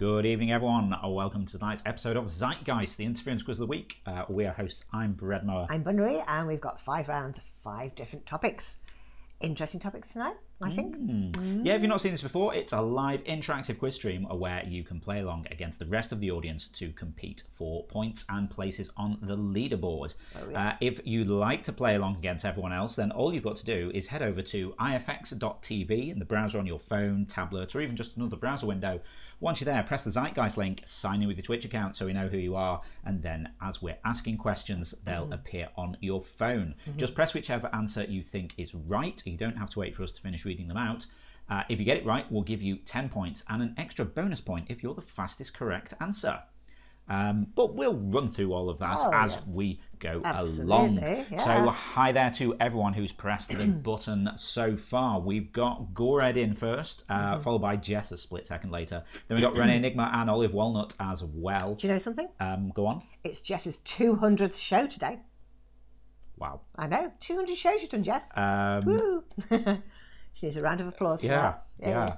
Good evening, everyone. Welcome to tonight's episode of Zeitgeist, the interference quiz of the week. We are hosts. I'm Brad Mower. I'm Bunbury, and we've got 5 rounds, 5 different topics. Interesting topics tonight, I think. Yeah, if you've not seen this before, it's a live interactive quiz stream where you can play along against the rest of the audience to compete for points and places on the leaderboard. If you'd like to play along against everyone else, then all you've got to do is head over to ifx.tv in the browser on your phone, tablet, or even just another browser window. Once you're there, press the Zeitgeist link, sign in with your Twitch account so we know who you are, and then as we're asking questions, they'll appear on your phone. Just press whichever answer you think is right. You don't have to wait for us to finish reading them out. If you get it right, we'll give you 10 points and an extra bonus point if you're the fastest correct answer. But we'll run through all of that as we go along. Yeah. So hi there to everyone who's pressed the button so far. We've got Gored in first, followed by Jess a split second later. Then we've got Renee Enigma and Olive Walnut as well. Do you know something? Go on. It's Jess's 200th show today. Wow. I know, 200 shows you've done, Jess. Woo! She needs a round of applause for that. Yeah.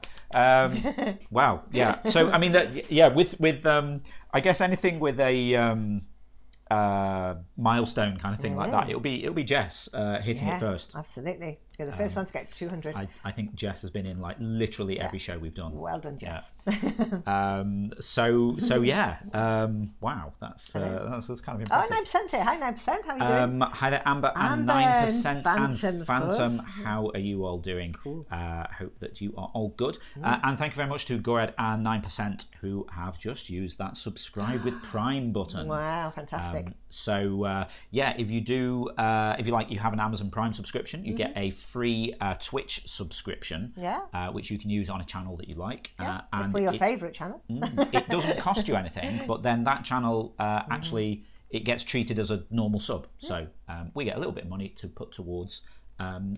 Wow. Yeah. So I mean, with I guess anything with a milestone kind of thing like that, it'll be Jess hitting it first. Absolutely. You're the first one to get to 200. I think Jess has been in like literally every show we've done. Well done, Jess. So yeah. Wow, that's kind of impressive. Oh, 9% here. Hi, 9%. How are you doing? Hi there, Amber and 9% and Phantom. How are you all doing? Cool. Hope that you are all good. And thank you very much to Gored and 9% who have just used that subscribe with Prime button. Wow, fantastic. If you do, if you have an Amazon Prime subscription, you get a free Twitch subscription, which you can use on a channel that you like. And for your favourite channel. It doesn't cost you anything, but then that channel actually it gets treated as a normal sub. So we get a little bit of money to put towards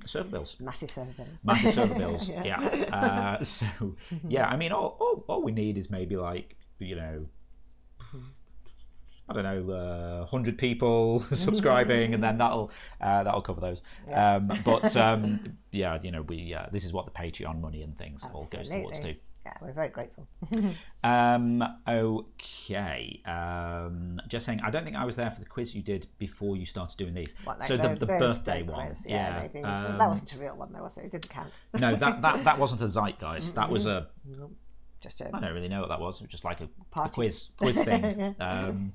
server bills. Massive server bills. Massive server bills. I mean, all we need is maybe I don't know, 100 people subscribing, and then that'll cover those. This is what the Patreon money and things all goes towards too. Yeah, we're very grateful. Okay. Just saying, I don't think I was there for the quiz you did before you started doing these. So the birthday one. Quiz. Maybe. That wasn't a real one though, was it? It didn't count. No, that wasn't a Zeitgeist. That was a... I don't really know what that was. It was just like a quiz thing. And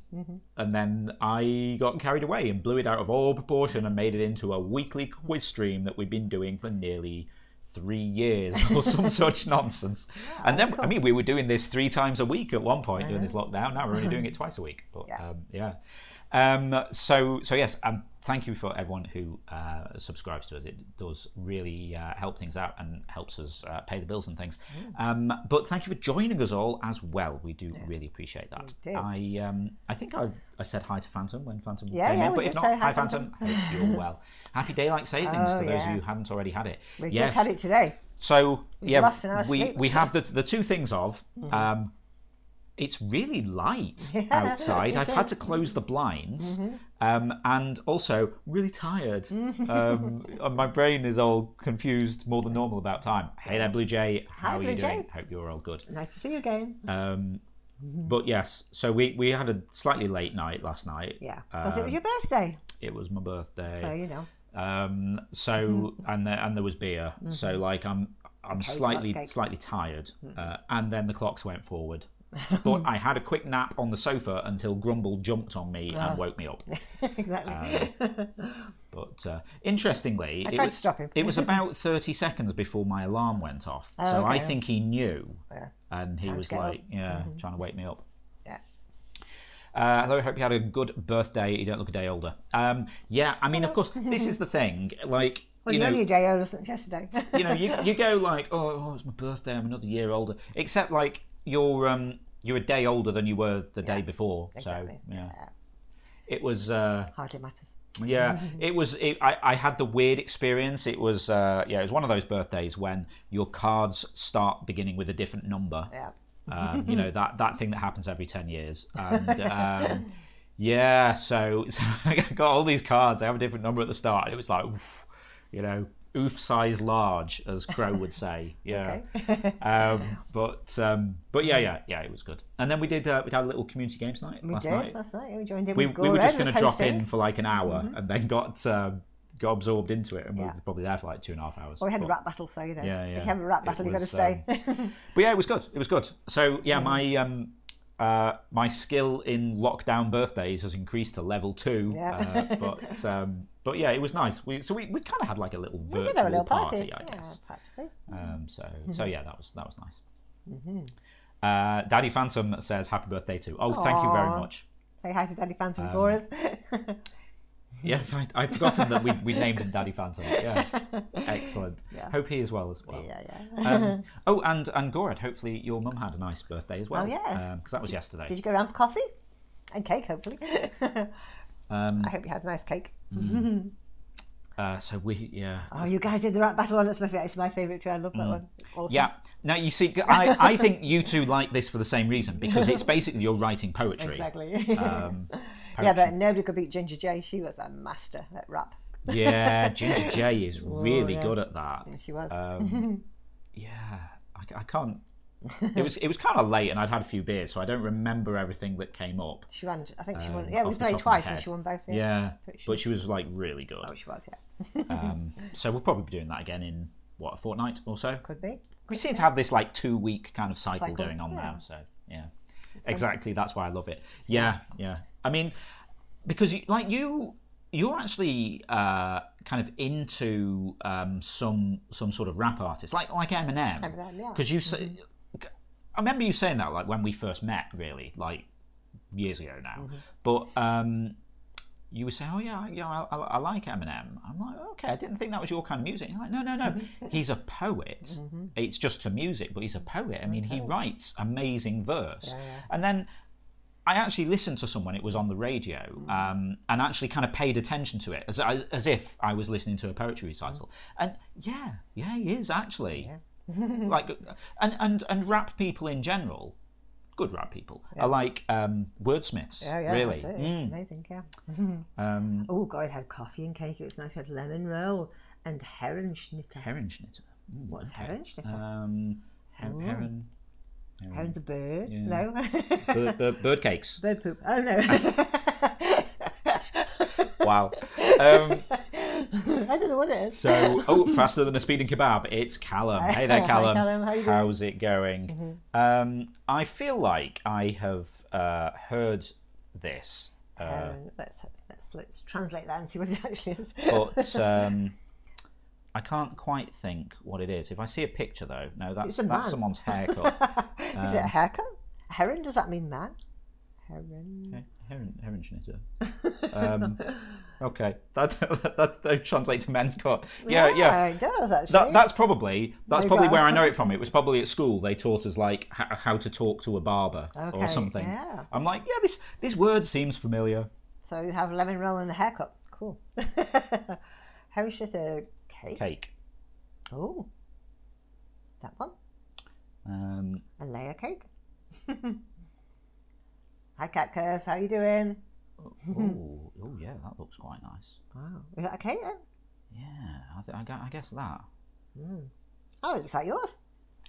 then I got carried away and blew it out of all proportion and made it into a weekly quiz stream that we've been doing for nearly 3 years or some such nonsense. And then, cool. I mean, we were doing this 3 times a week at one point during this lockdown. Now we're only doing it twice a week. But so yes, thank you for everyone who subscribes to us. It does really help things out and helps us pay the bills and things. But thank you for joining us all as well. We do really appreciate that. I think I said hi to Phantom when Phantom came in, but if not, hi Phantom. I hope you're well. Happy daylight savings to those who haven't already had it. We just had it today. So we have the two things of. It's really light outside. I've had to close the blinds, and also really tired. My brain is all confused more than normal about time. Hey there, Blue Jay. How are you doing? Hope you're all good. Nice to see you again. But yes, so we had a slightly late night last night. Yeah, because it was your birthday. It was my birthday. So you know. And there was beer. So like I'm slightly tired, and then the clocks went forward. But I had a quick nap on the sofa until Grumble jumped on me and woke me up. Exactly. But interestingly, I tried to stop him. It was about 30 seconds before my alarm went off. So I think he knew, and he was like, trying to wake me up. Hello, hope you had a good birthday. You don't look a day older. I mean, of course, this is the thing. Like, well, you're only a day older since yesterday. You go like, oh, it's my birthday. I'm another year older. Except like you're a day older than you were the day before. Exactly. So it was hardly matters. It was. I had the weird experience. It was it was one of those birthdays when your cards start beginning with a different number. That thing that happens every 10 years. And so I got all these cards. They have a different number at the start. It was like, oof size large, as Crow would say. Yeah. Okay. But yeah, it was good. And then we had a little community games night last night. Last night. We joined in We with were just going was to drop hosting. in for like an hour and then got absorbed into it, and we were probably there for like 2.5 hours. Well, we had a rap battle, so Yeah. if you have a rap battle, you've got to stay. But yeah, it was good. It was good. So yeah, my skill in lockdown birthdays has increased to level 2. Yeah. But yeah, it was nice. We kind of had like a little We did virtual have a little party, I guess. Practically. So yeah, that was nice. Daddy Phantom says happy birthday too. Oh, thank you very much. Say hi to Daddy Phantom for us. Yes, I'd forgotten that we named him Daddy Phantom. Yes, excellent. Yeah. Hope he is well as well. Yeah. And Gorad, hopefully your mum had a nice birthday as well. Oh yeah, because that was yesterday. Did you go around for coffee and cake? Hopefully. I hope you had a nice cake. So Oh, you guys did the rap battle one. It's my favourite too. I love that one. It's awesome. Yeah. Now you see, I think you two like this for the same reason, because it's basically you're writing poetry. Exactly. Poetry. But nobody could beat Ginger J. She was a master at rap. Yeah, Ginger J is really good at that. Yeah, she was. Yeah, I can't. It was kind of late, and I'd had a few beers, so I don't remember everything that came up. She won. I think she won. Yeah, we off the played top of twice, my and head. she won both. Yeah, but she was like really good. Oh, she was. Yeah. So we'll probably be doing that again in a fortnight or so. Could be. We seem to have this like 2-week kind of cycle going on now. So yeah, exactly. That's why I love it. Yeah. I mean, because you're actually kind of into some sort of rap artists like Eminem. Eminem, yeah. Because you say, I remember you saying that like when we first met, really, like years ago now. But you were saying, oh yeah, I like Eminem. I'm like, okay, I didn't think that was your kind of music. You're like, no, he's a poet. It's just to music, but he's a poet. I mean, he writes amazing verse. Yeah. And then I actually listened to someone, it was on the radio, and actually kind of paid attention to it as if I was listening to a poetry recital. And yeah, he is actually. Like, and rap people in general, good rap people, are like wordsmiths. Yeah, really. That's it. Amazing, yeah. Oh God, it had coffee and cake. It was nice. It had lemon roll and Herrenschnitter. Herrenschnitter. What's okay. Herrenschnitter? Heron. Heron's a bird. Yeah. No. Bird cakes. Bird poop. Oh no. Wow. I don't know what it is. So, faster than a speeding kebab. It's Callum. Hey there, Callum. Hi, Callum. How you doing? How's it going? I feel like I have heard this. Let's translate that and see what it actually is. But I can't quite think what it is. If I see a picture, though, no, that's someone's haircut. Is it a haircut? Heron? Does that mean man? Heron. Herrenschnitter. Okay, that translates to men's cut. Yeah, it does actually. That's probably where I know it from. It was probably at school. They taught us like how to talk to a barber or something. Yeah. I'm like, yeah, this word seems familiar. So you have lemon roll and a haircut. Cool. Herrenschnitter cake. Oh, that one. A layer cake. Hi, Cat Curse. How you doing? Oh, yeah, that looks quite nice. Wow, is that a cake then? Yeah, I guess that. Oh, it looks like yours.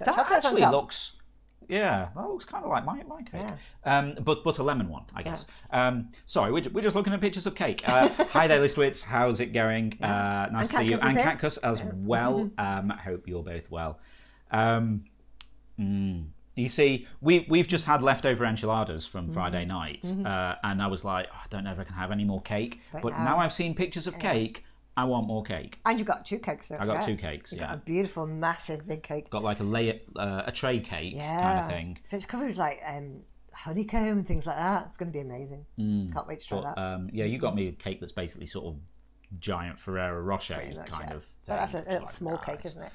That actually looks. Yeah, that looks kind of like my cake. Yeah. But a lemon one, I guess. Yeah. Sorry, we're just looking at pictures of cake. Hi there, Listwitz. How's it going? Nice to see you. And Cactus as well. Hope you're both well. You see, we've just had leftover enchiladas from Friday night, and I was like, I don't know if I can have any more cake. But now I've seen pictures of cake, I want more cake. And you got 2 cakes. I got 2 cakes. You got a beautiful, massive, big cake. Got like a tray cake kind of thing. It's covered with like honeycomb and things like that. It's going to be amazing. Can't wait to try that. Yeah, you got me a cake that's basically sort of giant Ferrero Rocher kind of thing. But that's a little small cake, isn't it?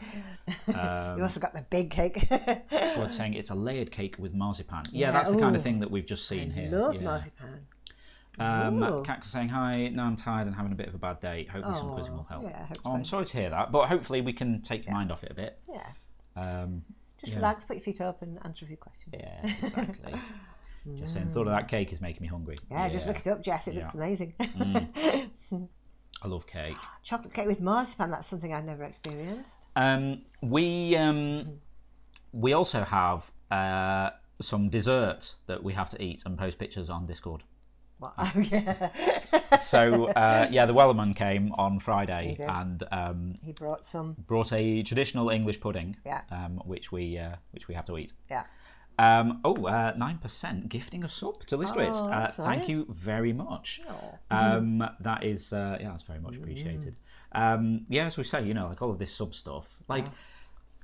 You also got the big cake. Well, saying it's a layered cake with marzipan. Yeah, that's the kind of thing that we've just seen here. I love marzipan. Cactus saying hi. No, I'm tired and having a bit of a bad day. Hopefully some quizzing will help. Yeah, I hope so. so. I'm sorry to hear that, but hopefully we can take your mind off it a bit. Yeah. Just relax, put your feet up, and answer a few questions. Yeah, exactly. Just saying, thought of that cake is making me hungry. Yeah, just look it up, Jess. It looks amazing. I love cake. Chocolate cake with marzipan, that's something I've never experienced. We also have some desserts that we have to eat and post pictures on Discord. What? Oh, yeah. So the Wellerman came on Friday and he brought a traditional English pudding, yeah, which we have to eat. Yeah. 9% gifting a sub to Listwitz. Thank nice. you very much. That is that's very much appreciated. As we say, like all of this sub stuff, like.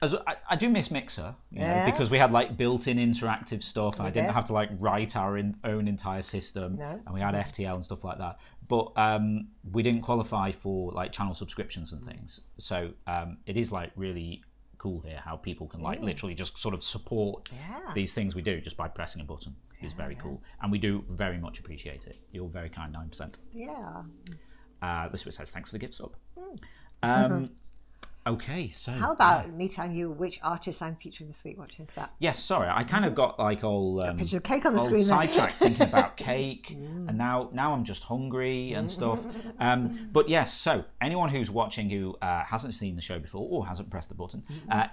As I do miss Mixer, because we had like built-in interactive stuff. I didn't have to like write our own entire system, and we had FTL and stuff like that. But we didn't qualify for like channel subscriptions and things. So it is like really cool here how people can like literally just sort of support these things we do just by pressing a button. It's very cool, and we do very much appreciate it. You're very kind, 9%. Yeah. This is what says thanks for the gift sub. Okay, so how about me telling you which artists I'm featuring this week? What do you think of that? Yes, sorry, I kind of got like all picture of cake on the screen. Sidetracked thinking about cake, and now I'm just hungry and stuff. But yes, so anyone who's watching who hasn't seen the show before or hasn't pressed the button,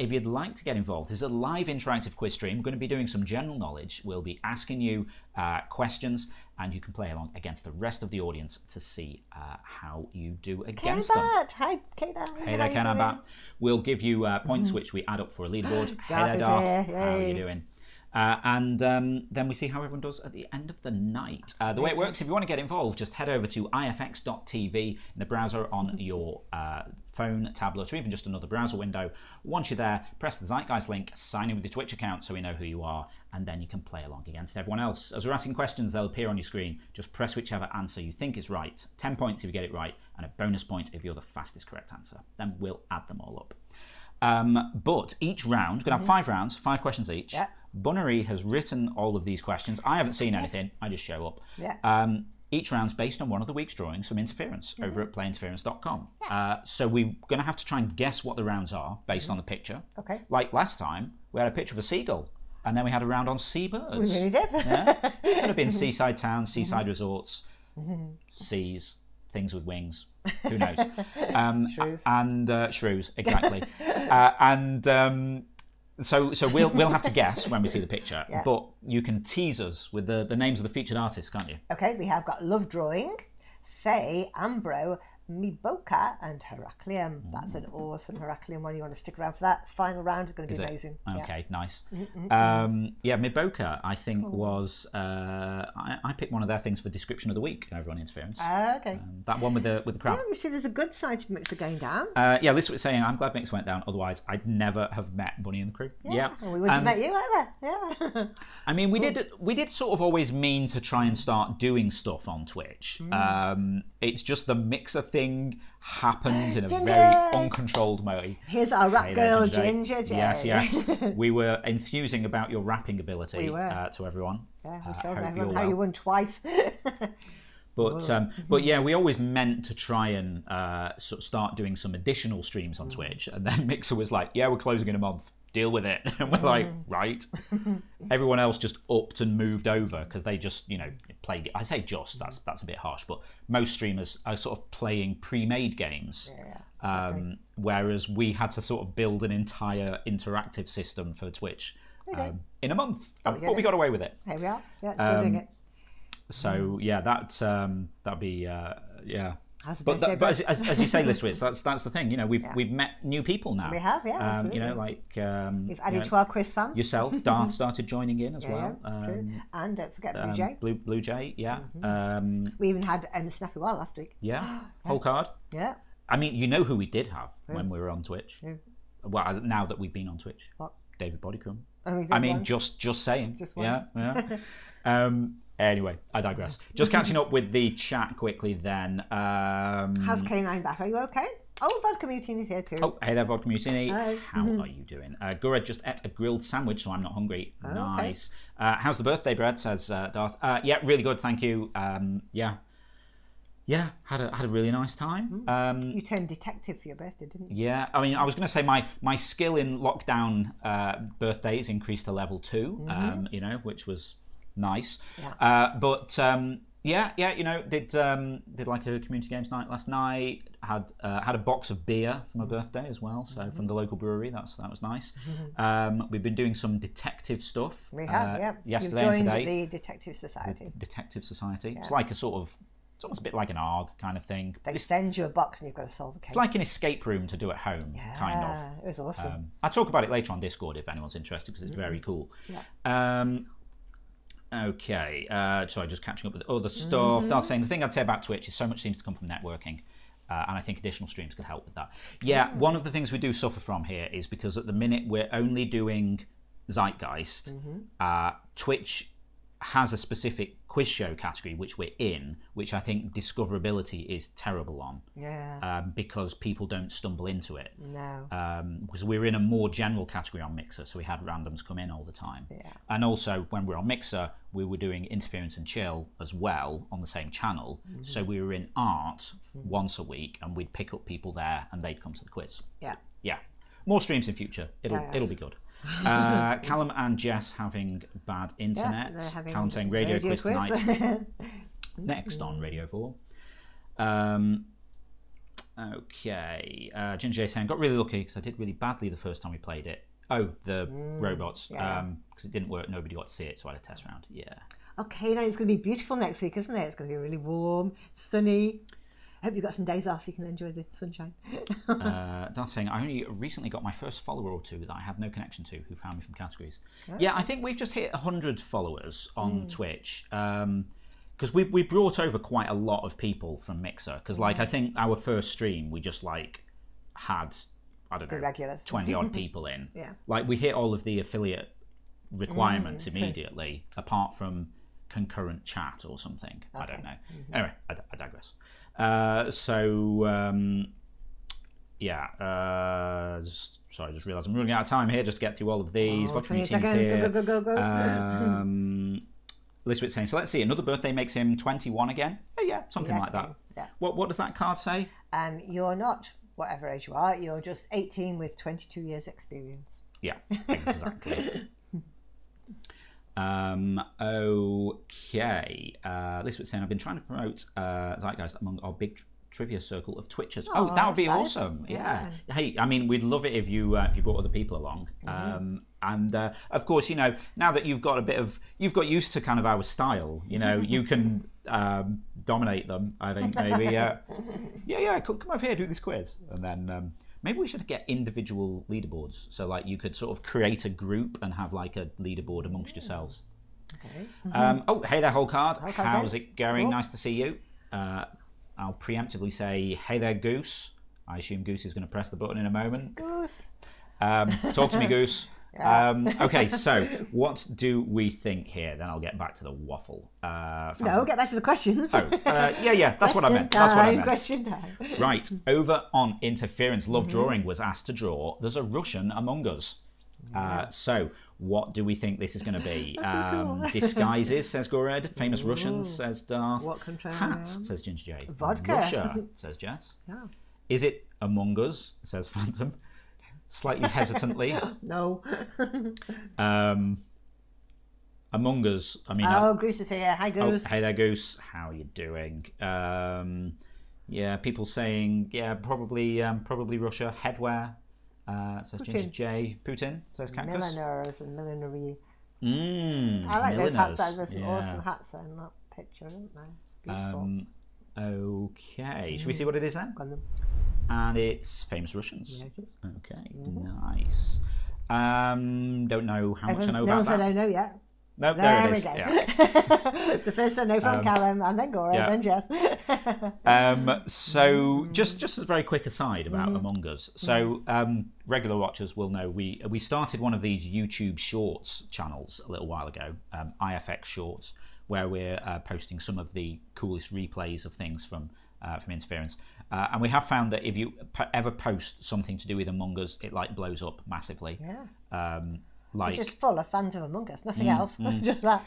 if you'd like to get involved, there's a live interactive quiz stream. We're going to be doing some general knowledge. We'll be asking you questions, and you can play along against the rest of the audience to see how you do against them. Hi, Kate. Hey there, Ken. I'm back. We'll give you points which we add up for a leaderboard. Hey there, Darth. How are you doing? And then we see how everyone does at the end of the night. The way it works, if you want to get involved, just head over to ifx.tv in the browser on your phone, tablet, or even just another browser window. Once you're there, press the Zeitgeist link, sign in with your Twitch account so we know who you are, and then you can play along against everyone else. As we're asking questions, they'll appear on your screen. Just press whichever answer you think is right. 10 points if you get it right, and a bonus point if you're the fastest correct answer. Then we'll add them all up. But each round, we're going to have 5 rounds, 5 questions each. Yeah. Bunnery has written all of these questions. I haven't seen anything. I just show up. Yeah. Each round's based on one of the week's drawings from Interference over at playinterference.com. So we're going to have to try and guess what the rounds are based on the picture. Okay. Like last time, we had a picture of a seagull, and then we had a round on seabirds. We really did. Yeah. Could have been seaside towns, seaside resorts, seas, things with wings. Who knows? Shrews. And shrews, exactly. So we'll have to guess when we see the picture, but you can tease us with the names of the featured artists, can't you? Okay, we have got Love Drawing, Faye, Ambro, Miboka, and Heracleum. That's an awesome Heracleum one. You want to stick around for that final round? It's going to be amazing. Okay, nice. Miboka, I think was I picked one of their things for description of the week over on Interference. Okay. That one with the crab. Yeah, you see, there's a good side to Mixer going down. Lisa was saying, I'm glad Mixer went down. Otherwise, I'd never have met Bunny and the crew. Yeah. And we wouldn't have met you either. Yeah. I mean, we did sort of always mean to try and start doing stuff on Twitch. It's just the Mixer thing happened in a very uncontrolled way. Here's our rap girl, Ginger J. Yes. We were enthusing about your rapping ability to everyone. Yeah, we told everyone how you won twice. But yeah, we always meant to try and sort of start doing some additional streams on Twitch, and then Mixer was like, "Yeah, we're closing in a month. Deal with it." And we're like, right. Everyone else just upped and moved over because they just, play. I say just, that's a bit harsh, but most streamers are sort of playing pre-made games. Exactly. Whereas we had to sort of build an entire interactive system for Twitch in a month. But we got away with it. Here we are. Yeah, still doing it. So yeah, that'd be But as you say, Listwitz, that's the thing. We've met new people now. We have, absolutely. We've added to our quiz fam. Yourself, Darth started joining in as well. True. And don't forget Blue Jay. Blue Jay, yeah. We even had Snappy Wild last week. Yeah, whole card. Yeah. I mean, you know who we did have when we were on Twitch. Who? Well, now that we've been on Twitch. What? David Bodycomb. Oh, I mean, just saying. Just once. Yeah. Anyway, I digress. Just catching up with the chat quickly then. How's K9 back? Are you okay? Oh, Vodka Mutini's here too. Oh, hey there, Vodka Mutiny. Hi. How are you doing? Gura just ate a grilled sandwich, so I'm not hungry. Oh, nice. Okay. How's the birthday bread, says Darth. Yeah, really good, thank you. Yeah, had a really nice time. You turned detective for your birthday, didn't you? Yeah, I mean, I was going to say my skill in lockdown birthdays increased to level 2, which was nice. Yeah. But Yeah, you know, did like a community games night last night. Had a box of beer for my birthday as well, so from the local brewery. That was nice. We've been doing some detective stuff. We have, yeah. Yesterday You've and joined today. the Detective Society. The Detective Society. Yeah. It's like it's almost a bit like an ARG kind of thing. They send you a box and you've got to solve a case. It's like an escape room to do at home, kind of. It was awesome. I'll talk about it later on Discord if anyone's interested, because it's very cool. Yeah. Okay, sorry, just catching up with other stuff. That's saying the thing I'd say about Twitch is so much seems to come from networking, and I think additional streams could help with that. Yeah, one of the things we do suffer from here is because at the minute we're only doing Zeitgeist. Twitch has a specific quiz show category which we're in, which I think discoverability is terrible on. Yeah. Because people don't stumble into it. No. Because we're in a more general category on Mixer, so we had randoms come in all the time. Yeah. And also, when we're on Mixer, we were doing Interference and Chill as well on the same channel. So we were in art once a week, and we'd pick up people there, and they'd come to the quiz. Yeah. Yeah. More streams in future. It'll be good. Callum and Jess having bad internet. Yeah, Callum saying radio quiz tonight. Next on Radio 4. Okay. Ginger J saying, got really lucky because I did really badly the first time we played it. Oh, the robots. Because it didn't work, nobody got to see it, so I had a test round. Yeah. Okay, now it's going to be beautiful next week, isn't it? It's going to be really warm, sunny. I hope you've got some days off, you can enjoy the sunshine. That's saying, I only recently got my first follower or two that I had no connection to who found me from categories. Yeah, I think we've just hit 100 followers on Twitch. Because we brought over quite a lot of people from Mixer. Because I think our first stream, we just had, I don't know, regulars. 20 odd people in. Yeah. We hit all of the affiliate requirements immediately, apart from concurrent chat or something. Okay. I don't know. Anyway, I digress. Sorry, I just realised I'm running out of time here just to get through all of these. 20 seconds, here. Go. Elizabeth saying, so let's see, another birthday makes him 21 again? Oh yeah, something like that. Yeah. What does that card say? You're not whatever age you are, you're just 18 with 22 years experience. Yeah, exactly. Okay. Elizabeth saying, I've been trying to promote Zeitgeist among our big trivia circle of Twitchers. Oh, that would be awesome. Yeah. Hey, I mean, we'd love it if you brought other people along. And of course, you know, now that you've got got used to kind of our style, you know, you can dominate them, I think, maybe. Come over here, do this quiz. And then maybe we should get individual leaderboards. So, you could sort of create a group and have, a leaderboard amongst yourselves. Okay. Oh, hey there, whole card. How's it going? Nice to see you. I'll preemptively say, hey there, Goose. I assume Goose is going to press the button in a moment. Goose. Talk to me, Goose. Okay, so what do we think here? Then I'll get back to the waffle. No, get back to the questions. That's what I meant. Question time. Right, over on Interference, Love Drawing was asked to draw There's a Russian Among Us. So what do we think this is going to be? Cool. Disguises, says Gored. Famous Russians, says Darth. What country? Hats, says Ginger J. Vodka. Russia, says Jess. Yeah. Is it Among Us, says Phantom. Slightly hesitantly. No. Among Us, I mean... Goose is here. Hi, Goose. Oh, hey there, Goose. How are you doing? People saying, probably Russia. Headwear, says Ginger J. Putin, says Cactus. Milliners and millinery. I like those hats. There's some awesome hats in that picture, isn't there? Beautiful. Okay. Should we see what it is then? And it's Famous Russians. Yeah, it is. Okay, nice. Don't know how much I know about that. No one said I know yet. No, there it is. We go. Yeah. The first I know from Callum, and then Gora, then Jess. So just a very quick aside about Among Us. So regular watchers will know we started one of these YouTube Shorts channels a little while ago, IFX Shorts, where we're posting some of the coolest replays of things from Interference. And we have found that if you ever post something to do with Among Us, it blows up massively. Yeah. It's just full of fans of Among Us, nothing else, just that.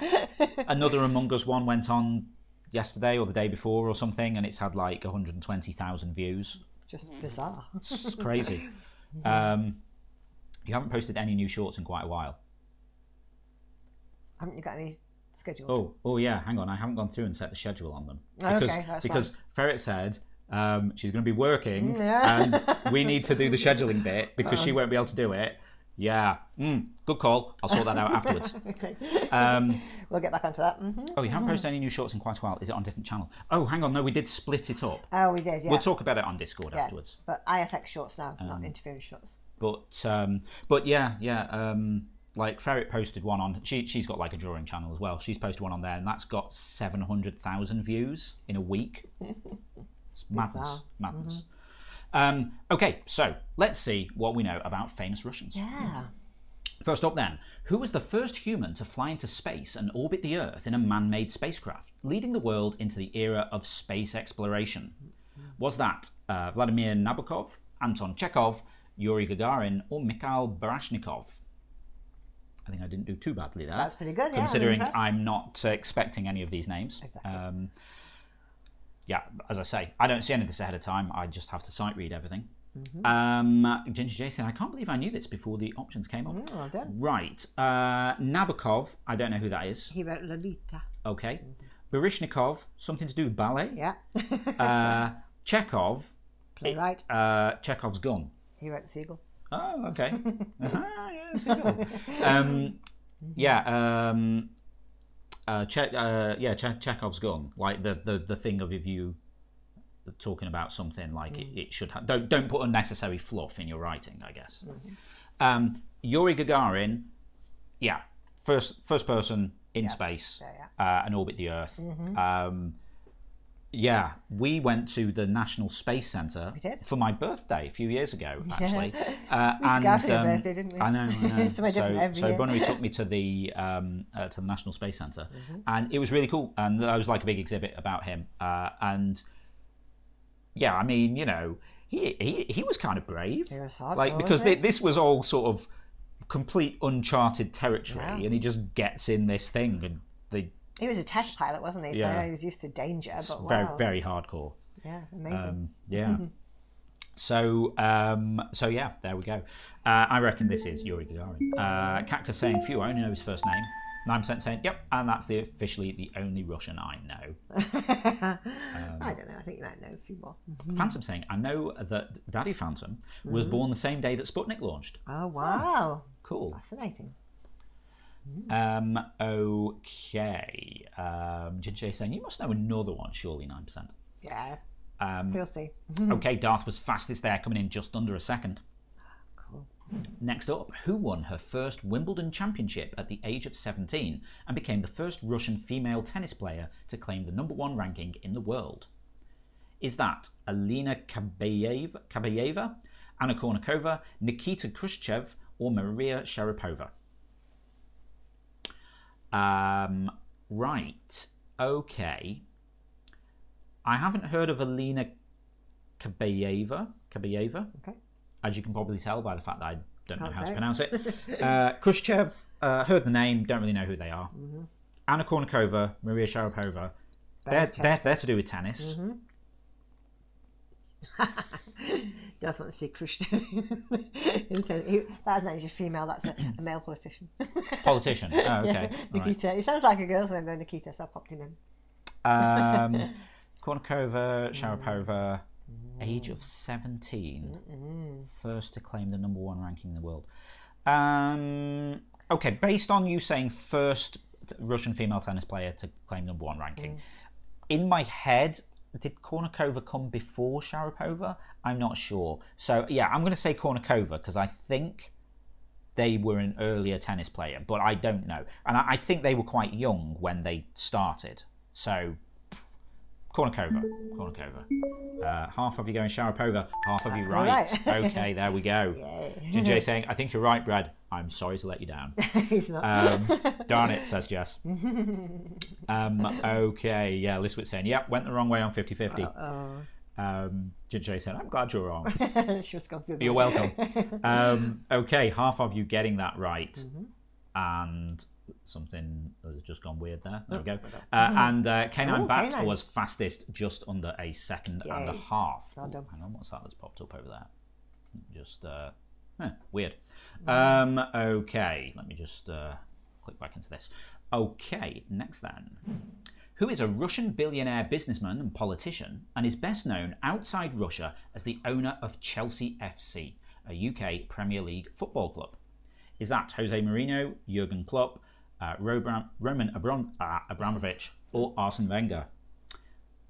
Another Among Us one went on yesterday or the day before or something, and it's had 120,000 views. Just bizarre. It's crazy. You haven't posted any new shorts in quite a while. Haven't you got any scheduled? Oh, yeah. Hang on, I haven't gone through and set the schedule on them Because Ferret said she's going to be working, Yeah. and we need to do the scheduling bit because she won't be able to do it. Yeah, good call. I'll sort that out afterwards. Okay. We'll get back onto that. Oh, you haven't posted any new shorts in quite a while. Is it on a different channel? Oh, hang on. No, we did split it up. Oh, we did. Yeah. We'll talk about it on Discord Yeah, afterwards. but IFX shorts now, not interviewing shorts. But yeah. Like Ferret posted one on. She's got like a drawing channel as well. She's posted one on there, and that's got 700,000 views in a week. It's madness. Okay, so let's see what we know about famous Russians. Yeah. First up then, who was the first human to fly into space and orbit the Earth in a man-made spacecraft, leading the world into the era of space exploration? Was that Vladimir Nabokov, Anton Chekhov, Yuri Gagarin, or Mikhail Baryshnikov? I think I didn't do too badly there. That's pretty good, yeah. Considering I'm not expecting any of these names. Exactly. Yeah, as I say, I don't see any of this ahead of time. I just have to sight read everything. Ginger J said, I can't believe I knew this before the options came up. Well done. Right. Nabokov, I don't know who that is. He wrote Lolita. Okay. Baryshnikov, something to do with ballet. Yeah. Chekhov. Playwright. Chekhov's gun. He wrote The Seagull. Oh, okay. Yeah, Seagull. Chekhov's gun. Like the thing of if you talking about something like it should have. Don't put unnecessary fluff in your writing, I guess. Yuri Gagarin, first person in space and orbit the Earth. We went to the National Space Centre for my birthday a few years ago, actually. We scouted your birthday, didn't we? I know. So Bunnery took me to the National Space Centre, and it was really cool. And there was like a big exhibit about him, and yeah, I mean, you know, he was kind of brave, He was hardcore, like because wasn't he? this was all sort of complete uncharted territory, and he just gets in this thing, and he was a test pilot, wasn't he? Yeah. So he was used to danger. But very very hardcore. Yeah, amazing. So yeah, there we go. I reckon this is Yuri Gagarin. Katka saying, phew, I only know his first name. 9% saying, yep, and that's officially the only Russian I know. I don't know. I think you might know a few more. Phantom saying, I know that Daddy Phantom was born the same day that Sputnik launched. Oh, wow. Cool. Fascinating. Okay. Ginger saying, you must know another one, surely 9%. Yeah. We'll see. Okay, Darth was fastest there, coming in just under a second. Cool. Next up, who won her first Wimbledon championship at the age of 17 and became the first Russian female tennis player to claim the #1 ranking in the world? Is that Alina Kabayeva, Anna Kournikova, Nikita Khrushchev, or Maria Sharapova? Right. Okay. I haven't heard of Alina Kabayeva. Okay. As you can probably tell by the fact that I don't know how to pronounce it. Khrushchev, heard the name, don't really know who they are. Anna Kournikova, Maria Sharapova, they're to do with tennis. Does want to see Khrushchev. That's not just a female, that's a male politician. Politician, oh, okay. Nikita. Right. It sounds like a girl, so I'm going Nikita, so I popped him in. Kournikova, Sharapova, age of 17, first to claim the #1 ranking in the world. Okay, based on you saying first Russian female tennis player to claim #1 ranking, in my head, did Kournikova come before Sharapova? I'm not sure. So yeah, I'm going to say Kournikova because I think they were an earlier tennis player, but I don't know. And I think they were quite young when they started. So Kournikova. Half of you going Sharapova, half of you right. Okay, there we go. Ginger saying, I think you're right, Brad. I'm sorry to let you down. He's not. Darn it, says Jess. Okay, yeah, Liswit saying, yep, went the wrong way on 50-50. Ginger saying, I'm glad you're wrong. She was going through You're welcome. Okay, half of you getting that right. And something has just gone weird there. There we go. And K9 Bat was fastest, just under a second and a half. Well done. Hang on, what's that that's popped up over there? Just weird. Okay, let me just click back into this. Okay, next then. Who is a Russian billionaire businessman and politician and is best known outside Russia as the owner of Chelsea FC, a UK Premier League football club? Is that Jose Mourinho, Jurgen Klopp, Roman Abramovich, or Arsene Wenger?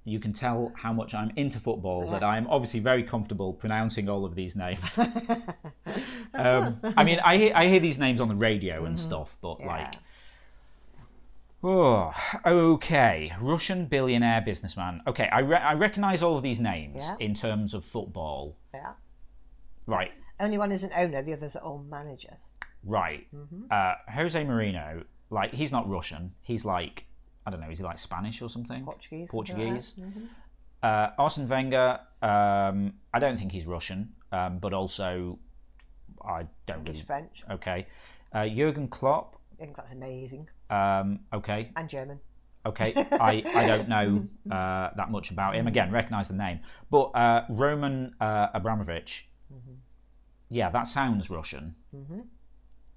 You can tell how much I'm into football that I'm obviously very comfortable pronouncing all of these names. I mean, I hear these names on the radio and stuff, but like... Oh, okay. Russian billionaire businessman. Okay, I recognise all of these names in terms of football. Yeah. Right. Only one is an owner, the others are all managers. Right. Jose Mourinho, like, he's not Russian. He's like, I don't know, is he like Spanish or something? Portuguese. Arsene Wenger, I don't think he's Russian, but also I don't really... He's French. Okay. Jurgen Klopp. I think that's amazing. Okay. And German. Okay. I don't know that much about him. Again, recognise the name. But Roman Abramovich, yeah, that sounds Russian.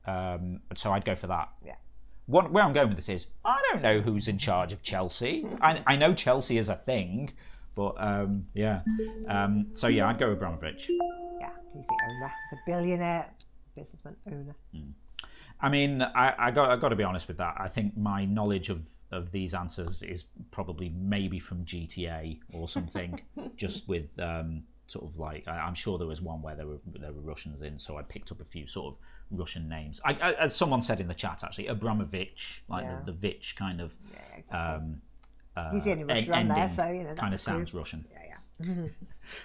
So I'd go for that. Yeah. Where I'm going with this is, I don't know who's in charge of Chelsea. I know Chelsea is a thing, but yeah. So yeah, I'd go with Abramovich. Yeah, he's the owner, the billionaire businessman owner. I mean, I got to be honest with that. I think my knowledge of these answers is probably maybe from GTA or something, just with sort of like, I'm sure there was one where there were Russians in, so I picked up a few sort of Russian names. As someone said in the chat, actually, Abramovich, like the Vich kind of. Yeah, exactly. He's the only Russian on there, so you know that's kind of sounds Russian. Yeah.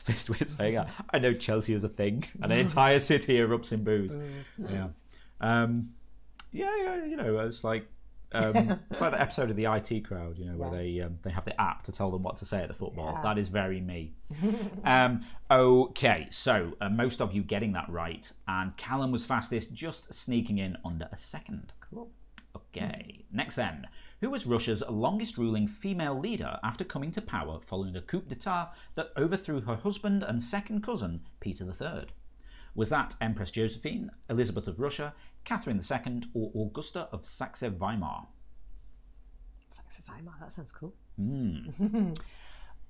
Just weird saying, I know Chelsea is a thing, and the entire city erupts in boos. Yeah. Yeah, you know, it's like the episode of the IT Crowd, you know, where they have the app to tell them what to say at the football. That is very me. Okay, so most of you getting that right, and Callum was fastest, just sneaking in under a second. Cool. Okay, next then. Who was Russia's longest ruling female leader after coming to power following a coup d'etat that overthrew her husband and second cousin, Peter III? Was that Empress Josephine, Elizabeth of Russia, Catherine II, or Augusta of Saxe-Weimar? Saxe-Weimar, that sounds cool.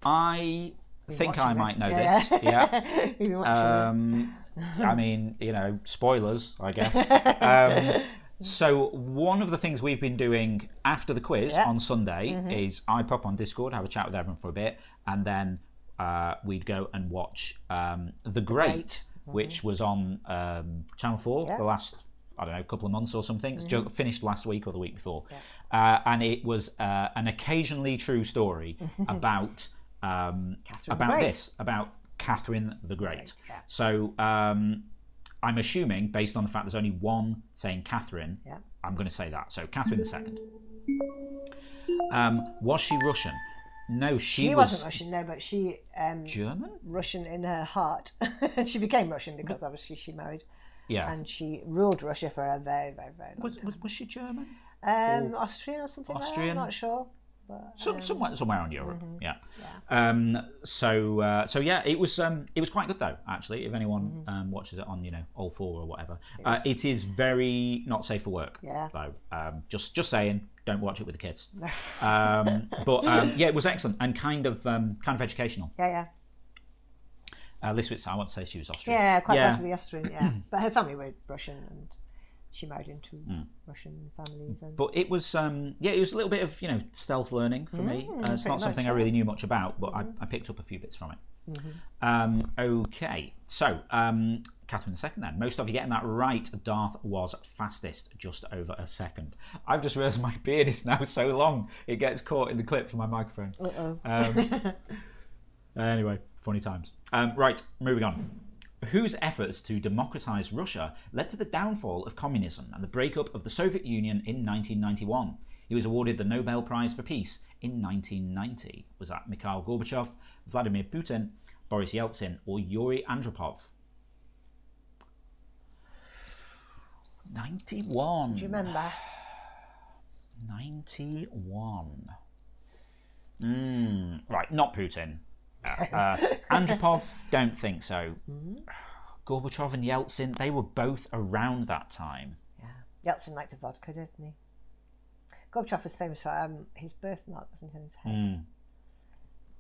I think I might know this. Yeah. I mean, you know, spoilers, I guess. So one of the things we've been doing after the quiz on Sunday is I pop on Discord, have a chat with everyone for a bit, and then we'd go and watch The Great. Which was on Channel 4 for the last, I don't know, couple of months or something. It's just finished last week or the week before. And it was an occasionally true story about about Catherine the Great. So I'm assuming, based on the fact there's only one saying Catherine, I'm going to say that. So Catherine II. Was she Russian? No, she wasn't Russian. No, but she German. Russian in her heart. She became Russian because obviously she married. Yeah. And she ruled Russia for a very, very, very long time. Was she German? Austrian or something like that. I'm not sure. But, somewhere in Europe. Yeah. So yeah, it was quite good though. Actually, if anyone watches it on All 4 or whatever, it is very not safe for work. Yeah. Though, just saying, don't watch it with the kids. But yeah, it was excellent and kind of educational. Yeah. Liswitz, I want to say she was Austrian. Yeah, quite possibly Austrian. Yeah, but her family were Russian and she married into Russian families. But it was it was a little bit of stealth learning for me. It's not something I really knew much about, but I picked up a few bits from it. Okay, so Catherine II then. Most of you getting that right. Darth was fastest, just over a second. I've just realised my beard is now so long it gets caught in the clip from my microphone. Anyway, funny times. Right, moving on. Whose efforts to democratise Russia led to the downfall of communism and the breakup of the Soviet Union in 1991? He was awarded the Nobel Prize for Peace in 1990. Was that Mikhail Gorbachev, Vladimir Putin, Boris Yeltsin, or Yuri Andropov? 91. Do you remember? 91. Right, not Putin. Andropov, don't think so. Gorbachev and Yeltsin, they were both around that time. Yeah, Yeltsin liked a vodka, didn't he? Gorbachev was famous for his birthmark, wasn't in his head.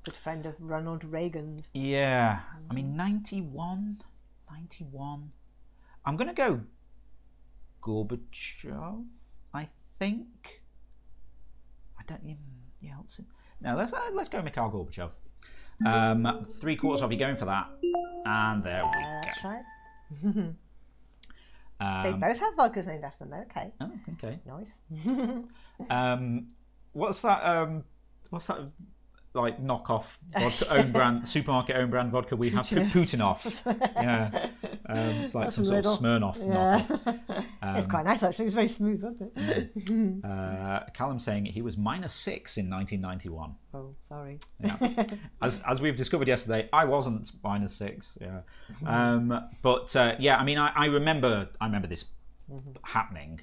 Good friend of Ronald Reagan's. Yeah. I mean, 91. I'm going to go Gorbachev, I think. I don't even... Yeltsin. No, let's go Mikhail Gorbachev. 3/4 of you going for that. And there we go. That's right. They both have vodkas named after them. Okay. Oh, okay. Nice. What's that? Like knockoff vodka, own brand, supermarket own brand vodka we have? Putinov. Yeah. It's like some sort of Smirnoff knockoff. It's quite nice actually. It was very smooth, wasn't it? Callum saying he was -6 in 1991. Oh, sorry. Yeah. As we've discovered yesterday, I wasn't -6. Yeah. But yeah, I mean, I remember this happening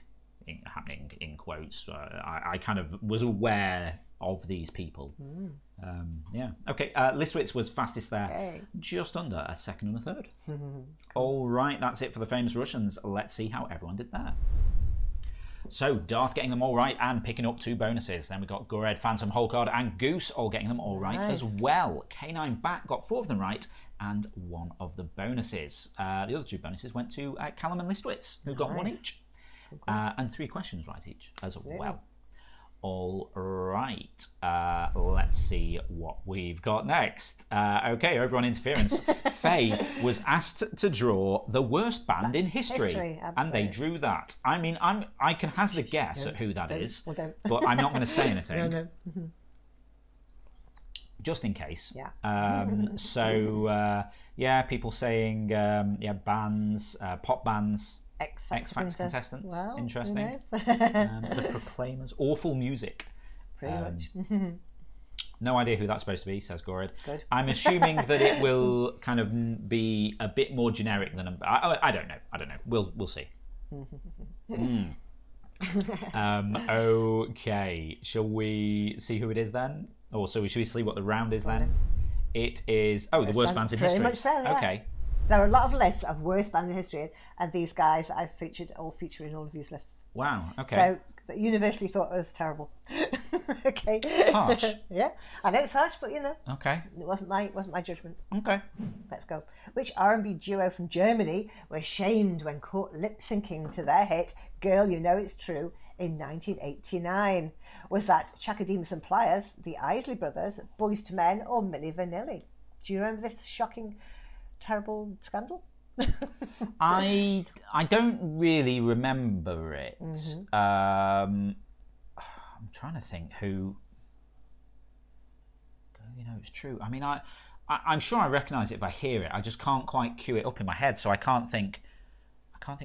in quotes. I kind of was aware of these people. Yeah. Okay. Listowitz was fastest there, just under a second and a third. All right, that's it for the famous Russians. Let's see how everyone did there. So Darth getting them all right and picking up 2 bonuses. Then we got Gored, Phantom, Holcard, and Goose all getting them all right as well. K9 Bat got 4 of them right and 1 of the bonuses. The other 2 bonuses went to Callum and Listowitz, who got 1 each, and 3 questions right each as well. All right, let's see what we've got next. Okay, over on interference, Faye was asked to draw the worst band in history, and they drew that. I mean, I can hazard a guess at who that is, but I'm not going to say anything. No. Just in case. Yeah. So, yeah, people saying, bands, pop bands. X Factor contestants. Well, interesting. The Proclaimers. Awful music. Pretty much. No idea who that's supposed to be, says Gored. Good. I'm assuming that it will kind of be a bit more generic than I don't know. We'll see. Okay. Shall we see who it is then? Or should we see what the round is then? It is the worst bands in history. Pretty much so, yeah. Okay. There are a lot of lists of worst bands in history, and these guys I've featured all feature in all of these lists. Wow. Okay. So universally thought it was terrible. Okay. Harsh. Yeah, I know it's harsh, but you know. Okay. It wasn't my judgment. Okay. Let's go. Which R&B duo from Germany were shamed when caught lip syncing to their hit "Girl, You Know It's True" in 1989? Was that Chaka Demus and Pliers, the Isley Brothers, Boyz II Men, or Milli Vanilli? Do you remember this shocking, terrible scandal? I don't really remember it. I'm trying to think who. You know, it's true. I mean, I'm sure I recognise it if I hear it. I just can't quite cue it up in my head, so I can't think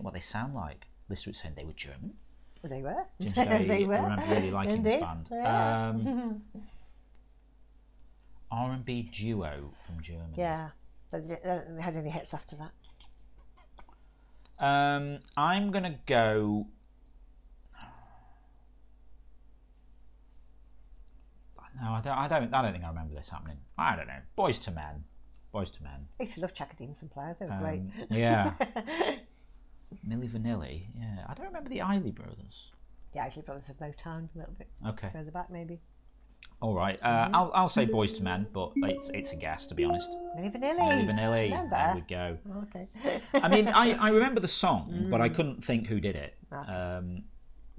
what they sound like. List was saying they were German. They were. They were. I remember really liking this band. Yeah. R&B duo from Germany. Yeah. They had any hits after that? I'm gonna go. No, I don't think I remember this happening. I don't know. Boyz II Men. I used to love Chaka Demus and Pliers. They were great. Yeah. Milli Vanilli. Yeah, I don't remember the Isley Brothers. The Isley Brothers of Motown, a little bit further back, maybe. All right. I'll say Boyz II Men, but it's a guess, to be honest. Milli Vanilli. Remember? There we go. Okay. I mean, I remember the song, but I couldn't think who did it. Okay.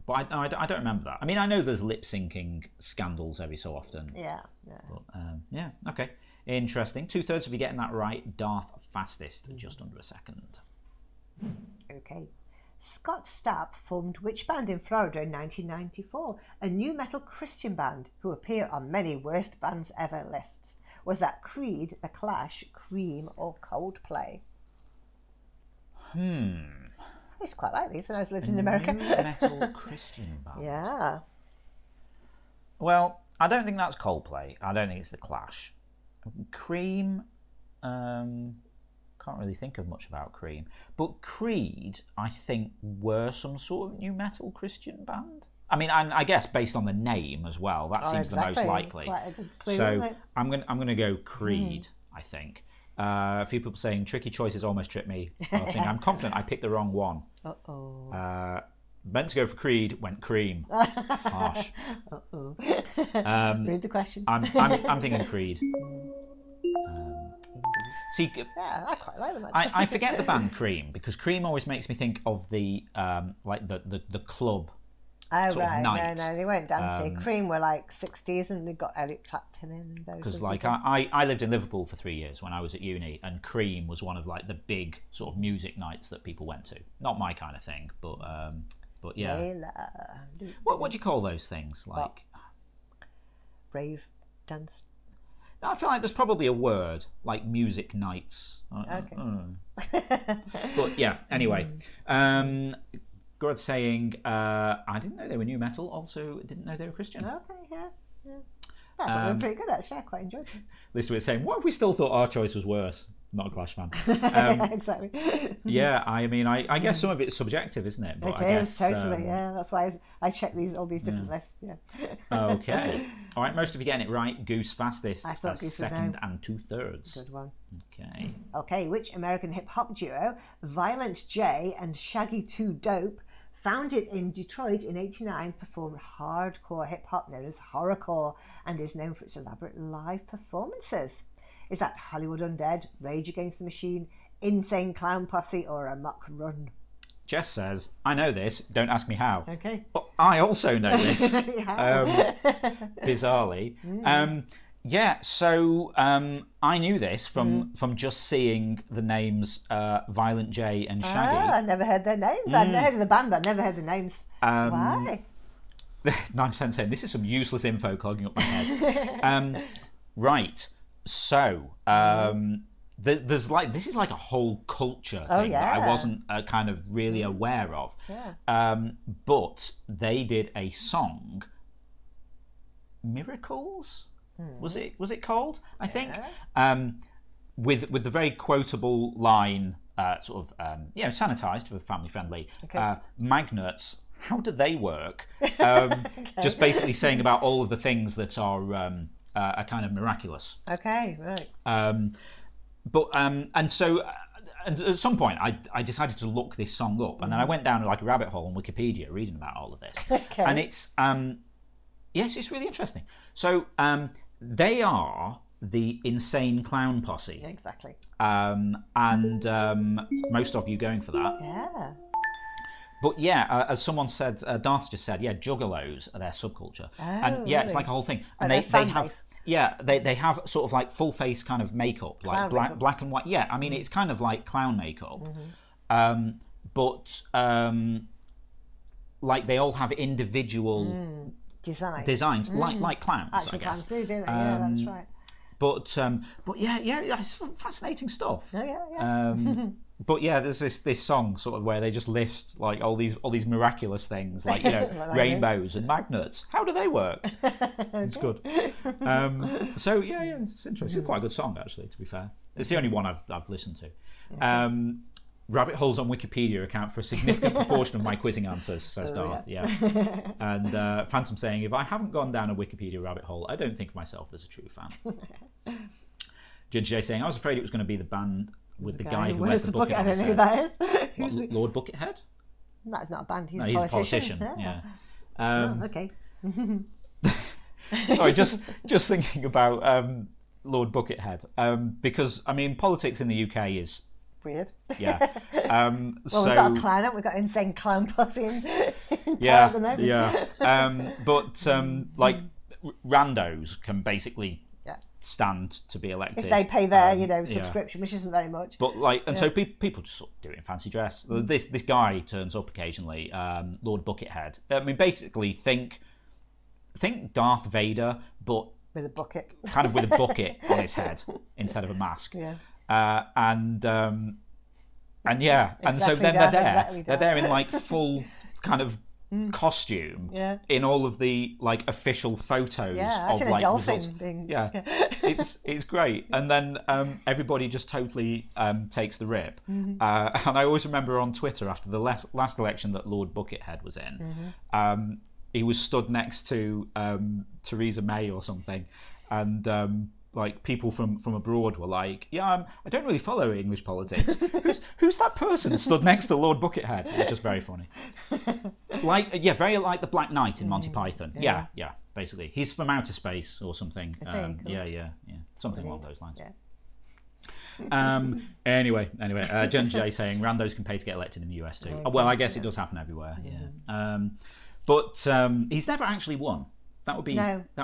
But I don't remember that. I mean, I know there's lip syncing scandals every so often. Yeah. But, yeah. Okay. Interesting. 2/3 of you getting that right. Darth fastest, just under a second. Okay. Scott Stapp formed which band in Florida in 1994? A new metal Christian band who appear on many worst bands ever lists. Was that Creed, The Clash, Cream, or Coldplay? I used to quite like these when I lived in America. New metal Christian band. Yeah. Well, I don't think that's Coldplay. I don't think it's The Clash. Cream, can't really think of much about Cream. But Creed, I think, were some sort of new metal Christian band. I mean, I guess based on the name as well, that seems the most likely. Quite a good clue, so I'm gonna go Creed. I think. A few people saying tricky choices almost tripped me. I'm confident I picked the wrong one. meant to go for Creed, went Cream. Harsh. Uh-oh. Read the question. I'm thinking Creed. See, Yeah, I quite like them. I forget the band Cream because Cream always makes me think of the like the club. Oh, sort of right. night. No, they weren't dancing. Cream were like 60s and they got Eric Clapton in. Because like I lived in Liverpool for 3 years when I was at uni, and Cream was one of like the big sort of music nights that people went to. Not my kind of thing, but yeah. What do you call those things? Like rave dance. I feel like there's probably a word like music nights. Okay. But yeah. Anyway. God saying, I didn't know they were new metal, also didn't know they were Christian. Okay, yeah. I thought they were pretty good actually, I quite enjoyed them. This was saying, what if we still thought our choice was worse? Not a Clash fan. Exactly. Yeah, I mean, I guess some of it's subjective, isn't it? But it is, totally, yeah. That's why I check all these different lists, yeah. Okay. All right, most of you getting it right. Goose fastest. I thought Goose second and 2/3. Good one. Okay. Okay, which American hip-hop duo, Violent J and Shaggy 2 Dope, founded in Detroit in '89, performed hardcore hip-hop known as horrorcore and is known for its elaborate live performances? Is that Hollywood Undead, Rage Against the Machine, Insane Clown Posse, or Amok Run? Jess says, I know this, don't ask me how. Okay. But I also know this, bizarrely. Yeah, so I knew this from just seeing the names Violent J and Shaggy. I never heard their names. I'd heard of the band, but I never heard the names. Why? 9% saying, this is some useless info clogging up my head. Right, so there's like, this is like a whole culture thing that I wasn't kind of really aware of. Yeah. But they did a song, Miracles? Was it called? I think with the very quotable line, sort of sanitized for family friendly. Okay. Magnets. How do they work? Just basically saying about all of the things that are kind of miraculous. Okay, right. And so at some point I decided to look this song up, and then I went down like a rabbit hole on Wikipedia reading about all of this. Okay. And it's yes, it's really interesting. So they are the Insane Clown Posse. Exactly. And most of you going for that. Yeah. But yeah, as someone said, Darth just said, Juggalos are their subculture. And yeah, really? it's like a whole thing. And Like they have they have sort of like full face kind of makeup, Clown like makeup. black and white. Yeah, I mean it's kind of like clown makeup. But like they all have individual designs like clowns, Actual I guess. clowns do they? Yeah, that's right. But yeah, it's fascinating stuff. Oh yeah. But yeah, there's this song sort of where they just list like all these miraculous things, like Like rainbows and magnets. How do they work? It's good. So yeah, it's interesting. It's quite a good song actually. To be fair, it's the only one I've listened to. Rabbit holes on Wikipedia account for a significant proportion of my quizzing answers, says Darth. Yeah. And Phantom saying, if I haven't gone down a Wikipedia rabbit hole, I don't think of myself as a true fan. Judge J saying, I was afraid it was going to be the band with the guy who wears the bucket. I don't know who that is. What, Lord Buckethead? That's not a band. He's He's a a politician. Yeah. Okay. Sorry, just thinking about Lord Buckethead, because I mean politics in the UK is weird. Yeah. Well, we've got a clown, haven't we? We've got Insane Clown Posse in Parliament. Yeah. But like randos can basically stand to be elected if they pay their subscription, which isn't very much. But like, and so people just sort of do it in fancy dress. This guy turns up occasionally, Lord Buckethead. I mean, basically think Darth Vader, but with a bucket, kind of with a bucket on his head instead of a mask. Yeah. And yeah, and so then they're there in like full kind of costume in all of the like official photos of like results. It's great. And then everybody just totally takes the rip. And I always remember on Twitter after the last election that Lord Buckethead was in, he was stood next to Theresa May or something, and like people from abroad were like, yeah, I don't really follow English politics. who's that person stood next to Lord Buckethead? It was just very funny. Very like the Black Knight in Monty Python. Yeah, basically. He's from outer space or something. Cool. Yeah. Something along those lines. Yeah. Anyway, Jen J saying randos can pay to get elected in the US too. Well, I guess it does happen everywhere. Yeah. But he's never actually won. That would be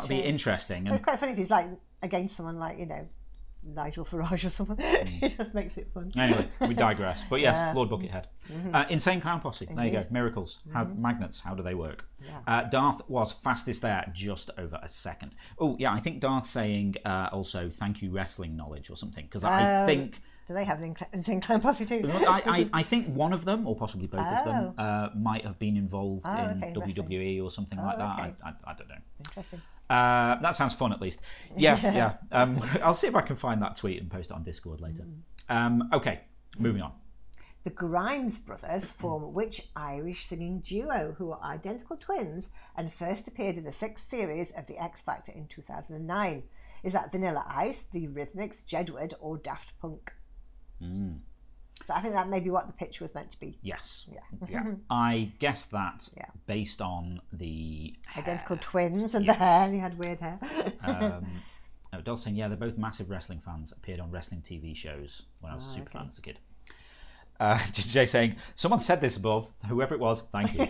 be interesting. It's quite funny if he's like against someone like Nigel Farage or something. It just makes it fun. Anyway, we digress. But yes, Lord Buckethead. Insane Clown Posse. There you go. Miracles. Magnets. How do they work? Yeah. Darth was fastest there, just over a second. Oh yeah, I think Darth's saying also thank you wrestling knowledge or something, because I think. Do they have an Insane Clown Posse too? I think one of them, or possibly both of them, might have been involved in WWE or something like that. Okay. I don't know. Interesting. That sounds fun, at least. Yeah. I'll see if I can find that tweet and post it on Discord later. Okay, moving on. The Grimes brothers form which Irish singing duo who are identical twins and first appeared in the 6th series of The X Factor in 2009? Is that Vanilla Ice, The Eurythmics, Jedward, or Daft Punk? So I think that may be what the picture was meant to be. Yes. Yeah. I guessed that based on the identical twins and the hair. They had weird hair. Doll's saying, they're both massive wrestling fans. Appeared on wrestling TV shows when I was a super fan as a kid. Jay saying, someone said this above. Whoever it was, thank you.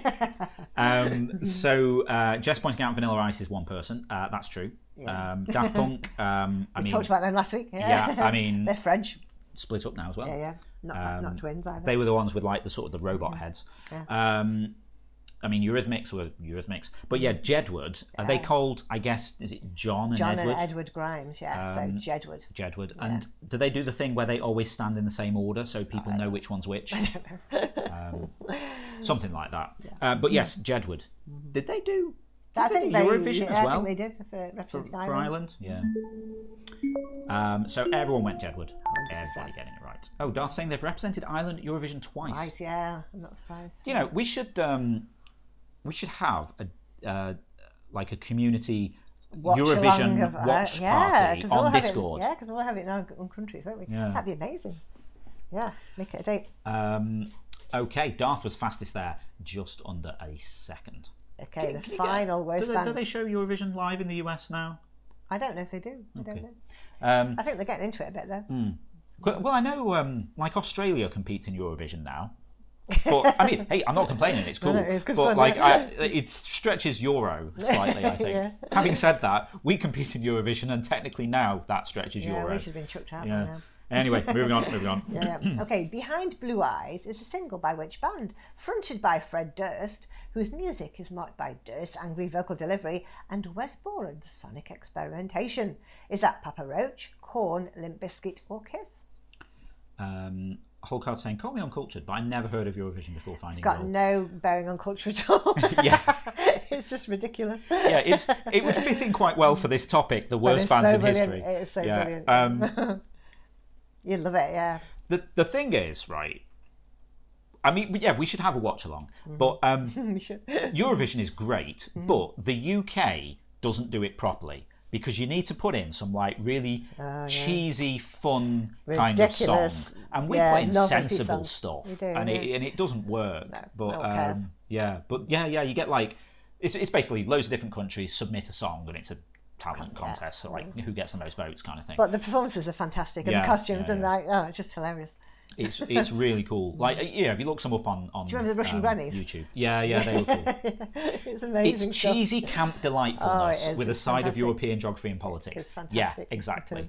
So Jess pointing out Vanilla Ice is one person. That's true. Yeah. Daft Punk. We talked about them last week. Yeah. I mean, they're French. Split up now as well. Yeah. Not twins either. They were the ones with like the sort of the robot heads. Yeah. I mean, Eurythmics were Eurythmics, but Jedward. Are they called? I guess is it John and Edward Grimes? Yeah, so Jedward. Jedward, and do they do the thing where they always stand in the same order so people know which one's which? I don't know. Something like that. Yeah. But yes, Jedward. Did they do? I think Eurovision as well. I think they did for representing Ireland. Yeah. So everyone went Jedward. Everybody getting it right. Oh, Darth saying they've represented Ireland at Eurovision twice. Yeah. I'm not surprised. We should have a community Eurovision watch party on Discord. Because we'll have it in our own countries, won't we? Yeah. That'd be amazing. Yeah, make it a date. Okay, Darth was fastest there, just under a second. Okay, the final worst band. Do they show Eurovision live in the US now? I don't know if they do. I don't know. I think they're getting into it a bit though. Well, I know Australia competes in Eurovision now. But I mean, hey, I'm not complaining. It's cool. It's good but fun, it stretches Euro slightly. I think. Having said that, we compete in Eurovision, and technically now that stretches Euro. We should have been chucked out by now. Anyway, moving on. Okay, Behind Blue Eyes is a single by which band? Fronted by Fred Durst, whose music is marked by Durst's angry vocal delivery and Wes Borland's sonic experimentation. Is that Papa Roach, Korn, Limp Bizkit, or Kiss? Whole card saying, call me uncultured, but I never heard of Eurovision before finding it. It's got no bearing on culture at all. It's just ridiculous. It would fit in quite well for this topic, the worst bands in history. It is so brilliant. You love it, yeah. The thing is, right, I mean, we should have a watch along, but we should. Eurovision is great, but the UK doesn't do it properly. Because you need to put in some like really cheesy, fun kind of song, and we put in sensible stuff, and it doesn't work. No, but you get like it's basically loads of different countries submit a song, and it's a talent contest, so like who gets the most votes kind of thing. But the performances are fantastic, and the costumes and it's just hilarious. It's really cool. Like if you look some up on do you remember the Russian grannies? YouTube. Yeah, they were cool. It's amazing. It's cheesy with a side fantastic. of European geography and politics. It's fantastic. Yeah, exactly.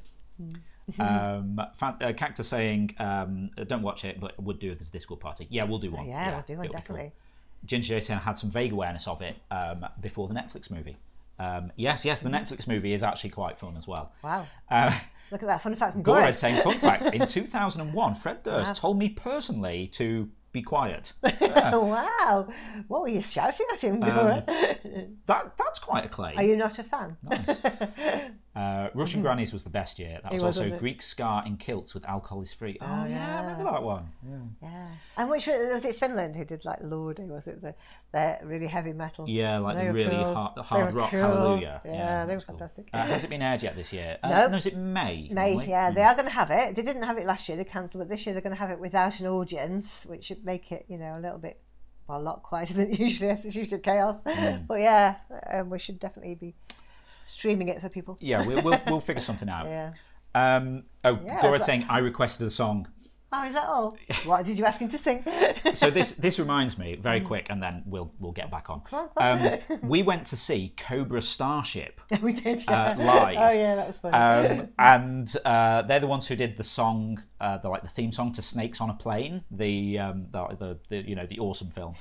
Cactus saying, don't watch it, but would do it as a Discord party. Yeah, we'll do one. We'll do one, definitely. Cool. Ginger Jason had some vague awareness of it before the Netflix movie. Yes, the Netflix movie is actually quite fun as well. Wow. Look at that fun fact from Gorad saying, fun fact, in 2001, Fred Durst told me personally to be quiet. Wow. What were you shouting at him, Gora? That's quite a claim. Are you not a fan? Nice. Russian Grannies was the best year. That was also Greek Ska in kilts with alcohol is free. Oh, yeah, I remember that one. Yeah. And which was it? Finland who did like Lordi? Was it the really heavy metal? Yeah, like they the really cool. hard rock. Cool. Hallelujah. Yeah, they were fantastic. Has it been aired yet this year? No. No, is it May? May, yeah. They are going to have it. They didn't have it last year. They cancelled it. This year they're going to have it without an audience, which should make it, a little bit, a lot quieter than it usually is. It's usually chaos. But yeah, we should definitely be streaming it for people. Yeah, we'll figure something out. Yeah. Gora's saying I requested a song. Oh, is that all? What did you ask him to sing? So this reminds me, very quick, and then we'll get back on. Come on. We went to see Cobra Starship. We did, yeah. Live. Oh yeah, that was funny. And they're the ones who did the song, the theme song to Snakes on a Plane, the awesome film.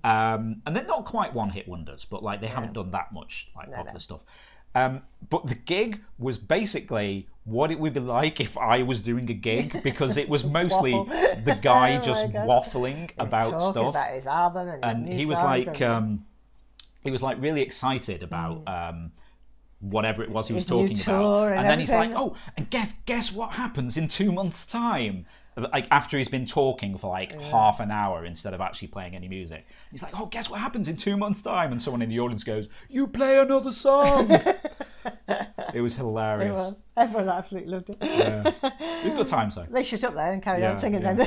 And they're not quite one-hit wonders, but they haven't done that much popular stuff. But the gig was basically what it would be like if I was doing a gig, because it was mostly the guy just waffling about stuff. About his album and his he was he was really excited about whatever it was he was talking about, and then he's like, "Oh, and guess what happens in 2 months' time?" After he's been talking for half an hour instead of actually playing any music, he's like, "Oh, guess what happens in 2 months' time?" And someone in the audience goes, "You play another song." It was hilarious. It was. Everyone absolutely loved it. Yeah. It was a good time, so. They shut up there and carried on singing then.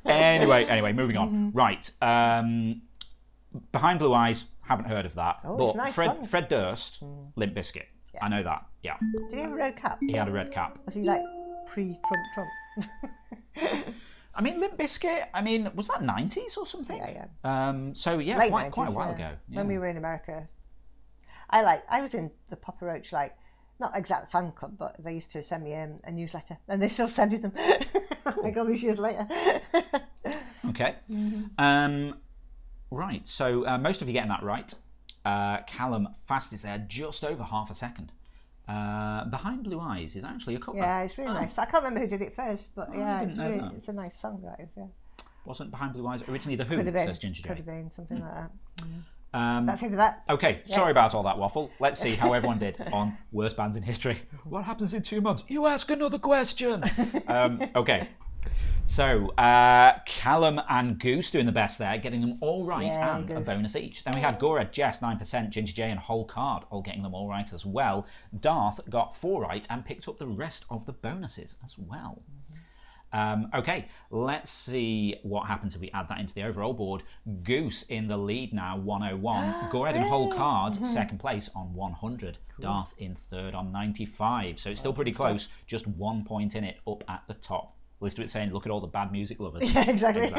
Anyway, moving on. Right. Behind Blue Eyes, haven't heard of that. Oh, but it's a nice song. Fred Durst, Limp Bizkit. Yeah. I know that. Yeah. Did he have a red cap? He had a red cap. Was he pre-Trump? I mean, Limp Bizkit, was that 90s or something? Yeah. So, yeah, late quite 90s, a while ago. Yeah. When we were in America. I was in the Papa Roach, not exact fan club, but they used to send me a newsletter, and they still send it them, all these years later. Okay. Right, so most of you getting that right. Callum fastest there, just over half a second. Behind Blue Eyes is actually a cover. Yeah, it's really nice. I can't remember who did it first, but it's a nice song, that is, yeah. Wasn't Behind Blue Eyes originally The Who, says Ginger J? Could have been, something like that. That's into that. Okay, sorry about all that waffle. Let's see how everyone did on Worst Bands in History. What happens in 2 months? You ask another question. Okay. So, Callum and Goose doing the best there, getting them all right, and Goose. A bonus each. Then we had Gora, Jess, 9%, Ginger J and Whole Card all getting them all right as well. Darth got 4 right and picked up the rest of the bonuses as well. Okay, let's see what happens if we add that into the overall board. Goose in the lead now, 101. Gored and Whole Card, second place on 100. Cool. Darth in third on 95. So it's still pretty close, just 1 point in it up at the top. List of it saying, look at all the bad music lovers. Yeah, exactly.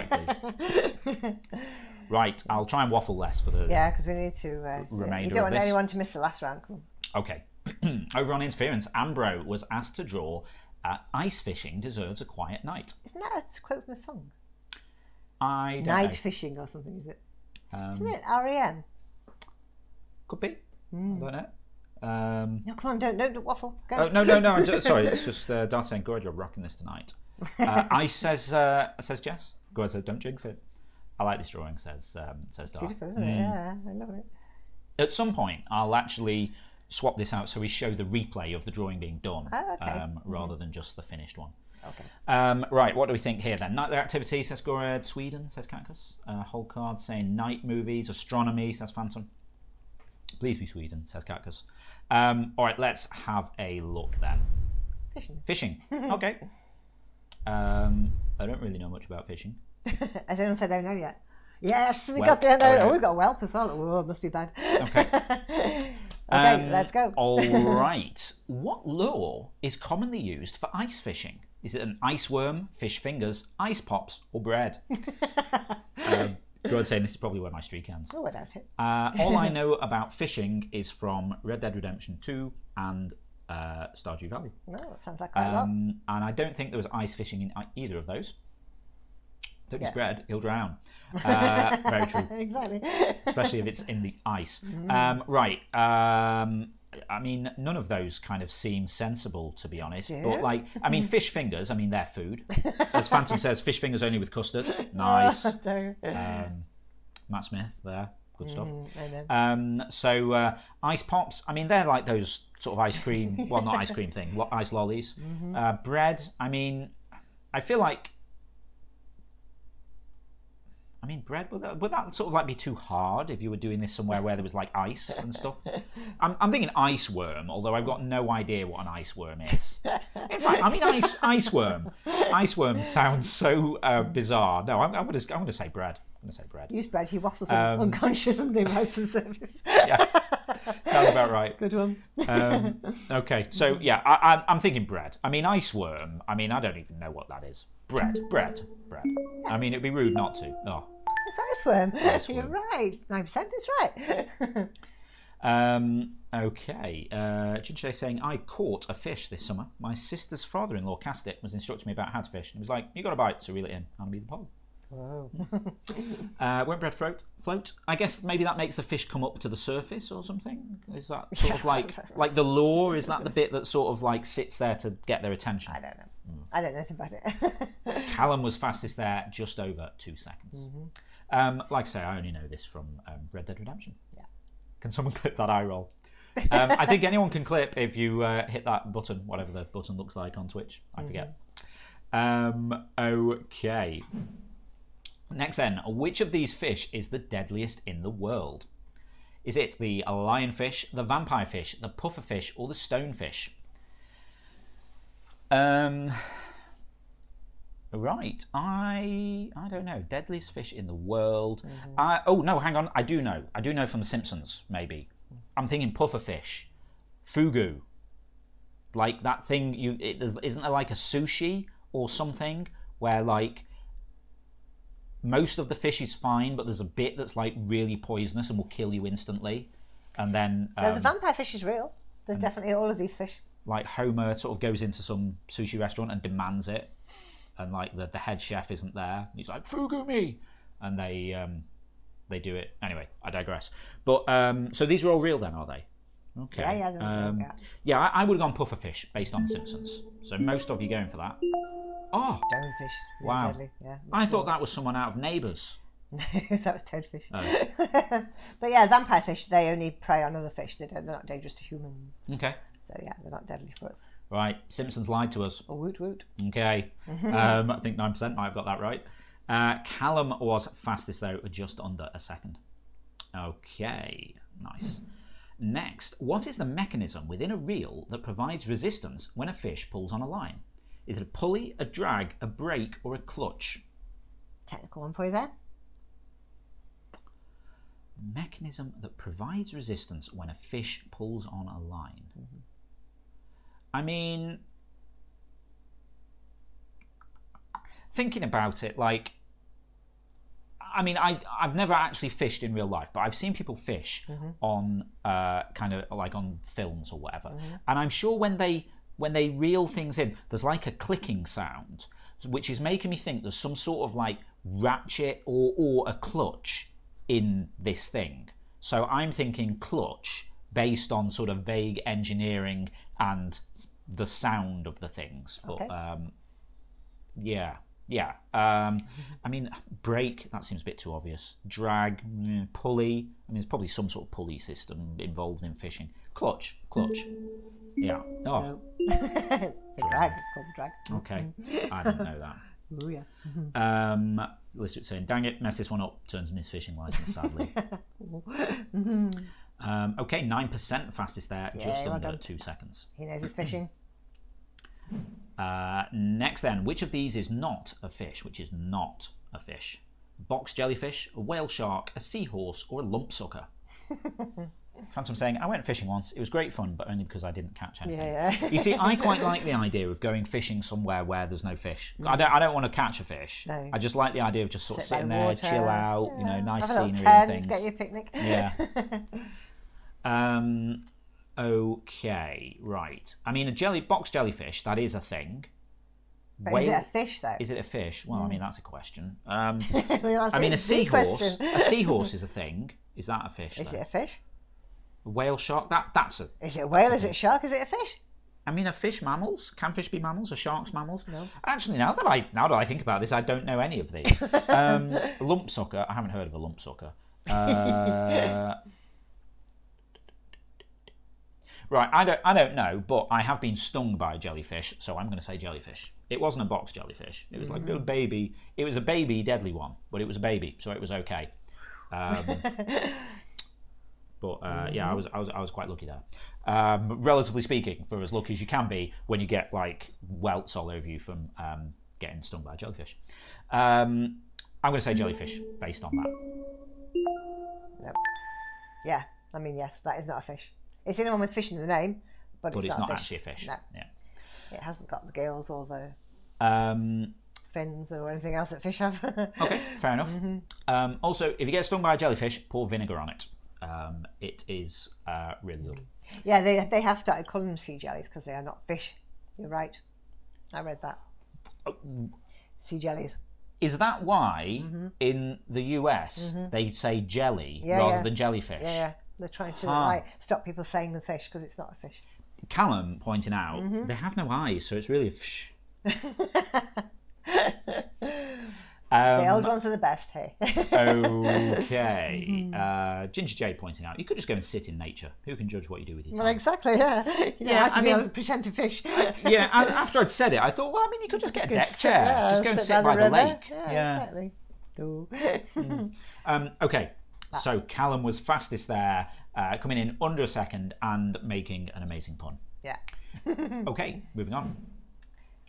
Right, I'll try and waffle less for the because we need to remainder you don't want of this. anyone to miss the last round. Come on. Okay. Over on Interference, Ambro was asked to draw Ice Fishing Deserves a Quiet Night. Isn't that a quote from a song? I don't Night know. Fishing or something, is it? Isn't it REM? Could be. I don't know. No, come on, don't waffle. Go. Oh, no. Sorry, it's just Darth saying, "Good, you're rocking this tonight." Ice says Jess. Go ahead, says, "Don't jinx it." I like this drawing, says Darth. Beautiful, isn't it? Yeah, I love it. At some point, I'll actually swap this out so we show the replay of the drawing being done, rather than just the finished one. Okay. Right, what do we think here then? Nightly activity, says Gored. Sweden, says Cactus. Whole Card saying night movies. Astronomy, says Phantom. Please be Sweden, says Cactus. All right, let's have a look then. Fishing. Okay. I don't really know much about fishing. Has anyone said I don't know yet? Yes, we got the no. Oh, we got a whelp as well. Oh, it must be bad. Okay. Okay, let's go. All right. What lure is commonly used for ice fishing? Is it an ice worm, fish fingers, ice pops, or bread? Good saying this is probably where my streak ends. Oh, I doubt it. All I know about fishing is from Red Dead Redemption 2 and Stardew Valley. No, that sounds like quite a lot. And I don't think there was ice fishing in either of those. Don't use bread, he'll drown. Very true. Exactly. Especially if it's in the ice. Right. I mean, none of those kind of seem sensible, to be honest. do. But like, I mean, fish fingers. I mean, they're food. As Phantom says, fish fingers only with custard. Nice. Matt Smith there. Good stuff. I know. So ice pops. I mean, they're like those sort of ice cream. Well, not ice cream thing. Ice lollies. Bread. I mean, I feel like. I mean, bread, would that sort of like be too hard if you were doing this somewhere where there was like ice and stuff? I'm thinking ice worm, although I've got no idea what an ice worm is. In fact, I mean, ice worm. Ice worm sounds so bizarre. No, I'm going to say bread. I'm going to say bread. Use bread, he waffles unconscious and they rise to the surface. Yeah, sounds about right. Good one. Okay, so yeah, I'm thinking bread. I mean, ice worm, I mean, I don't even know what that is. Bread. I mean, it'd be rude not to. Oh. It's ice worm. You're right. 9% is right. Okay. Ginger saying, I caught a fish this summer. My sister's father-in-law cast it, was instructing me about how to fish. And he was like, you got a bite, so reel it in. I'll be the pole. Wow. Won't bread float? I guess maybe that makes the fish come up to the surface or something? Is that sort of like the lure? Is that the bit that sort of like sits there to get their attention? I don't know. I don't know anything about it. Callum was fastest there, just over 2 seconds. Like I say, I only know this from Red Dead Redemption. Yeah. Can someone clip that eye roll? I think anyone can clip if you hit that button, whatever the button looks like on Twitch. I forget. Okay. Next then, which of these fish is the deadliest in the world? Is it the lionfish, the vampire fish, the puffer fish, or the stonefish? Right, I don't know. Deadliest fish in the world. Oh no, hang on. I do know from The Simpsons. Maybe. I'm thinking puffer fish, fugu. Like that thing. Isn't there like a sushi or something where like most of the fish is fine, but there's a bit that's like really poisonous and will kill you instantly. And then no, the vampire fish is real. There's definitely all of these fish. Like Homer sort of goes into some sushi restaurant and demands it, and like the head chef isn't there. He's like, "Fugu me," and they do it. Anyway, I digress. But so these are all real then, are they? Okay. Yeah, I would have gone puffer fish based on The Simpsons. So most of you going for that. Oh, stonefish. Really wow. Deadly. Yeah, I thought that was someone out of Neighbours. That was toadfish. Oh. But yeah, vampire fish, they only prey on other fish. They're not dangerous to humans. Okay. So yeah, they're not deadly for us. Right, Simpsons lied to us. Oh, woot woot. Okay. I think 9% might have got that right. Callum was fastest though, just under a second. Okay, nice. Next, what is the mechanism within a reel that provides resistance when a fish pulls on a line? Is it a pulley, a drag, a brake, or a clutch? Technical one for you there. Mechanism that provides resistance when a fish pulls on a line. I mean, thinking about it, like, I mean, I've never actually fished in real life, but I've seen people fish on kind of like on films or whatever, and I'm sure when they reel things in, there's like a clicking sound, which is making me think there's some sort of like ratchet or a clutch in this thing. So I'm thinking clutch based on sort of vague engineering and the sound of the things. But yeah. I mean, brake, that seems a bit too obvious. Drag, pulley. I mean, there's probably some sort of pulley system involved in fishing. Clutch. Yeah. Oh. The drag. It's called the drag. Okay. I didn't know that. Oh yeah. Listen's saying, dang it, mess this one up, turns in his fishing license, sadly. Okay, 9% fastest there, just under 2 seconds. He knows his fishing. Next then, which of these is not a fish? Which is not a fish? Box jellyfish, a whale shark, a seahorse, or a lumpsucker? Phantom saying, I went fishing once. It was great fun, but only because I didn't catch anything. Yeah. You see, I quite like the idea of going fishing somewhere where there's no fish. I don't want to catch a fish. No. I just like the idea of just sort of sitting there, chill out, nice have scenery a and things. Get you a picnic. Yeah. Okay, right. I mean, box jellyfish, that is a thing. But is it a fish though? Is it a fish? Well, I mean, that's a question. I mean, a seahorse. A seahorse is a thing. Is that a fish? Is though? it a fish? A whale, shark. That's a. Is it a whale? Is it a shark? Is it a fish? I mean, are fish mammals? Can fish be mammals? Are sharks mammals? No. Actually, now that I think about this, I don't know any of these. Lump sucker. I haven't heard of a lump sucker. Right, I don't know, but I have been stung by a jellyfish, so I'm going to say jellyfish. It wasn't a box jellyfish. It was like a little baby. It was a baby deadly one, but it was a baby, so it was okay. But yeah, I was quite lucky there. Relatively speaking, for as lucky as you can be when you get like welts all over you from getting stung by a jellyfish. I'm going to say jellyfish based on that. Nope. Yeah, I mean, yes, that is not a fish. It's anyone with fish in the name, but it's not a fish. Actually a fish. No. Yeah. It hasn't got the gills or the fins or anything else that fish have. Okay, fair enough. Also, if you get stung by a jellyfish, pour vinegar on it. It is really good. Yeah, they have started calling them sea jellies because they are not fish. You're right. I read that. Sea jellies. Is that why in the US they say jelly rather than jellyfish? Yeah. They're trying to like stop people saying the fish because it's not a fish. Callum pointing out they have no eyes, so it's really a fish. The old ones are the best, hey. Okay. Ginger J pointing out, you could just go and sit in nature. Who can judge what you do with your time? Well, exactly, yeah. You know, I mean, pretend to fish. Yeah, and after I'd said it, I thought, well, I mean, you could just get a deck chair. Just go and sit by the lake. Yeah, exactly. Okay, so Callum was fastest there, coming in under a second and making an amazing pun. Yeah. Okay, moving on.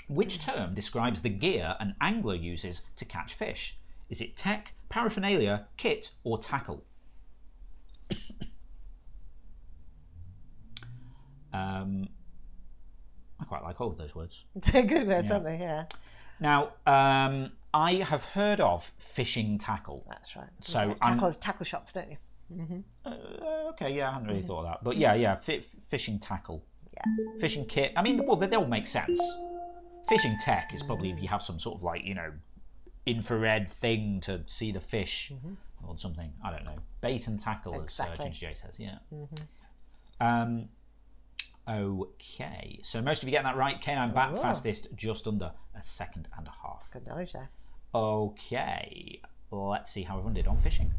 Which term describes the gear an angler uses to catch fish? Is it tech, paraphernalia, kit, or tackle? I quite like all of those words. They're good words, aren't they? Yeah. Now, I have heard of fishing tackle. That's right. So tackle shops, don't you? Okay, yeah, I hadn't really thought of that. But yeah, fishing tackle. Yeah. Fishing kit. I mean, well, they all make sense. Fishing tech is probably if you have some sort of like, infrared thing to see the fish or something. I don't know. Bait and tackle, as Ginger J says. Yeah. Okay. So most of you getting that right. K9 back fastest, just under a second and a half. Good knowledge there. Okay. Let's see how everyone did on fishing.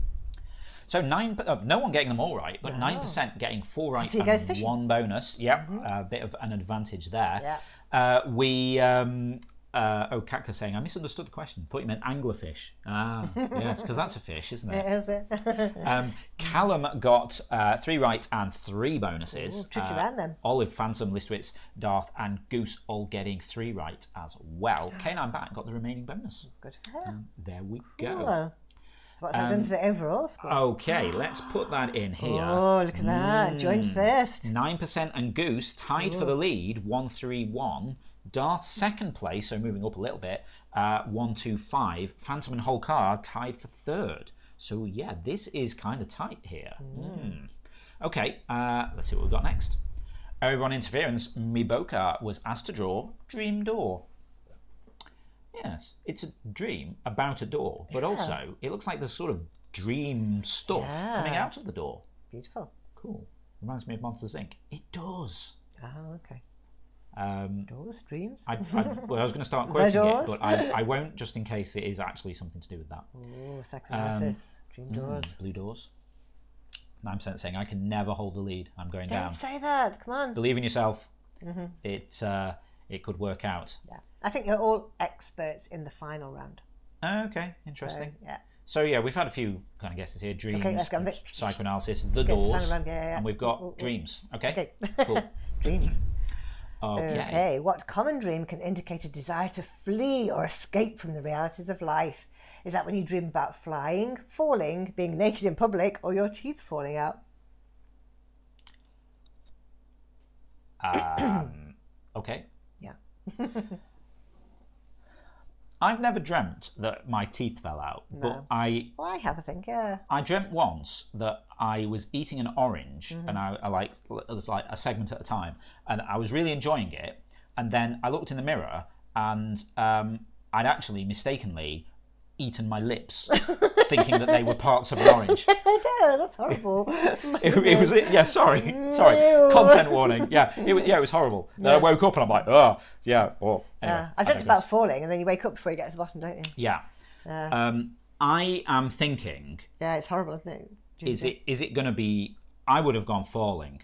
So no one getting them all right, but 9% getting 4 right and 1 bonus. Yep, a bit of an advantage there. Yeah. Katka saying, I misunderstood the question. Thought you meant anglerfish. Yes, because that's a fish, isn't it? It is. Callum got 3 right and 3 bonuses. Ooh, tricky round then. Olive, Phantom, Listwitz, Darth, and Goose all getting 3 right as well. K9 back got the remaining bonus. Good for her. There we go. Cool. So what's that done to the overall score? Okay, let's put that in here. Oh, look at that. Joined first. 9% and Goose tied for the lead, 1-3-1. Darth second place, so moving up a little bit, 1-2-5. Phantom and Holcar tied for third. So yeah, this is kind of tight here. Okay, let's see what we've got next. Over on interference, Miboka was asked to draw Dream Door. Yes, it's a dream about a door, but also it looks like there's sort of dream stuff coming out of the door. Beautiful. Cool. Reminds me of Monsters Inc. It does. Oh, okay. Doors, dreams? I was going to start quoting it, but I won't, just in case it is actually something to do with that. Oh, psychoanalysis. Dream doors. Blue doors. 9% saying, I can never hold the lead. I'm going down. Don't say that. Come on. Believe in yourself. It could work out. Yeah. I think you're all experts in the final round. Okay, interesting. So, yeah. So yeah, we've had a few kind of guesses here. Dreams, let's go. psychoanalysis, the doors, and we've got dreams. Okay. Cool. Dreams. Okay. What common dream can indicate a desire to flee or escape from the realities of life? Is that when you dream about flying, falling, being naked in public, or your teeth falling out? Okay. Yeah. I've never dreamt that my teeth fell out, but I have, I think, yeah. I dreamt once that I was eating an orange, and I it was like a segment at a time, and I was really enjoying it, and then I looked in the mirror, and I'd actually mistakenly eaten my lips, thinking that they were parts of an orange. I know, that's horrible. It was yeah. Sorry. Content warning. Yeah, it was horrible. Then I woke up and I'm like, oh yeah. Or anyway, I dreamt about falling, and then you wake up before you get to the bottom, don't you? Yeah. I am thinking. Yeah, it's horrible, isn't it? Is it going to be? I would have gone falling,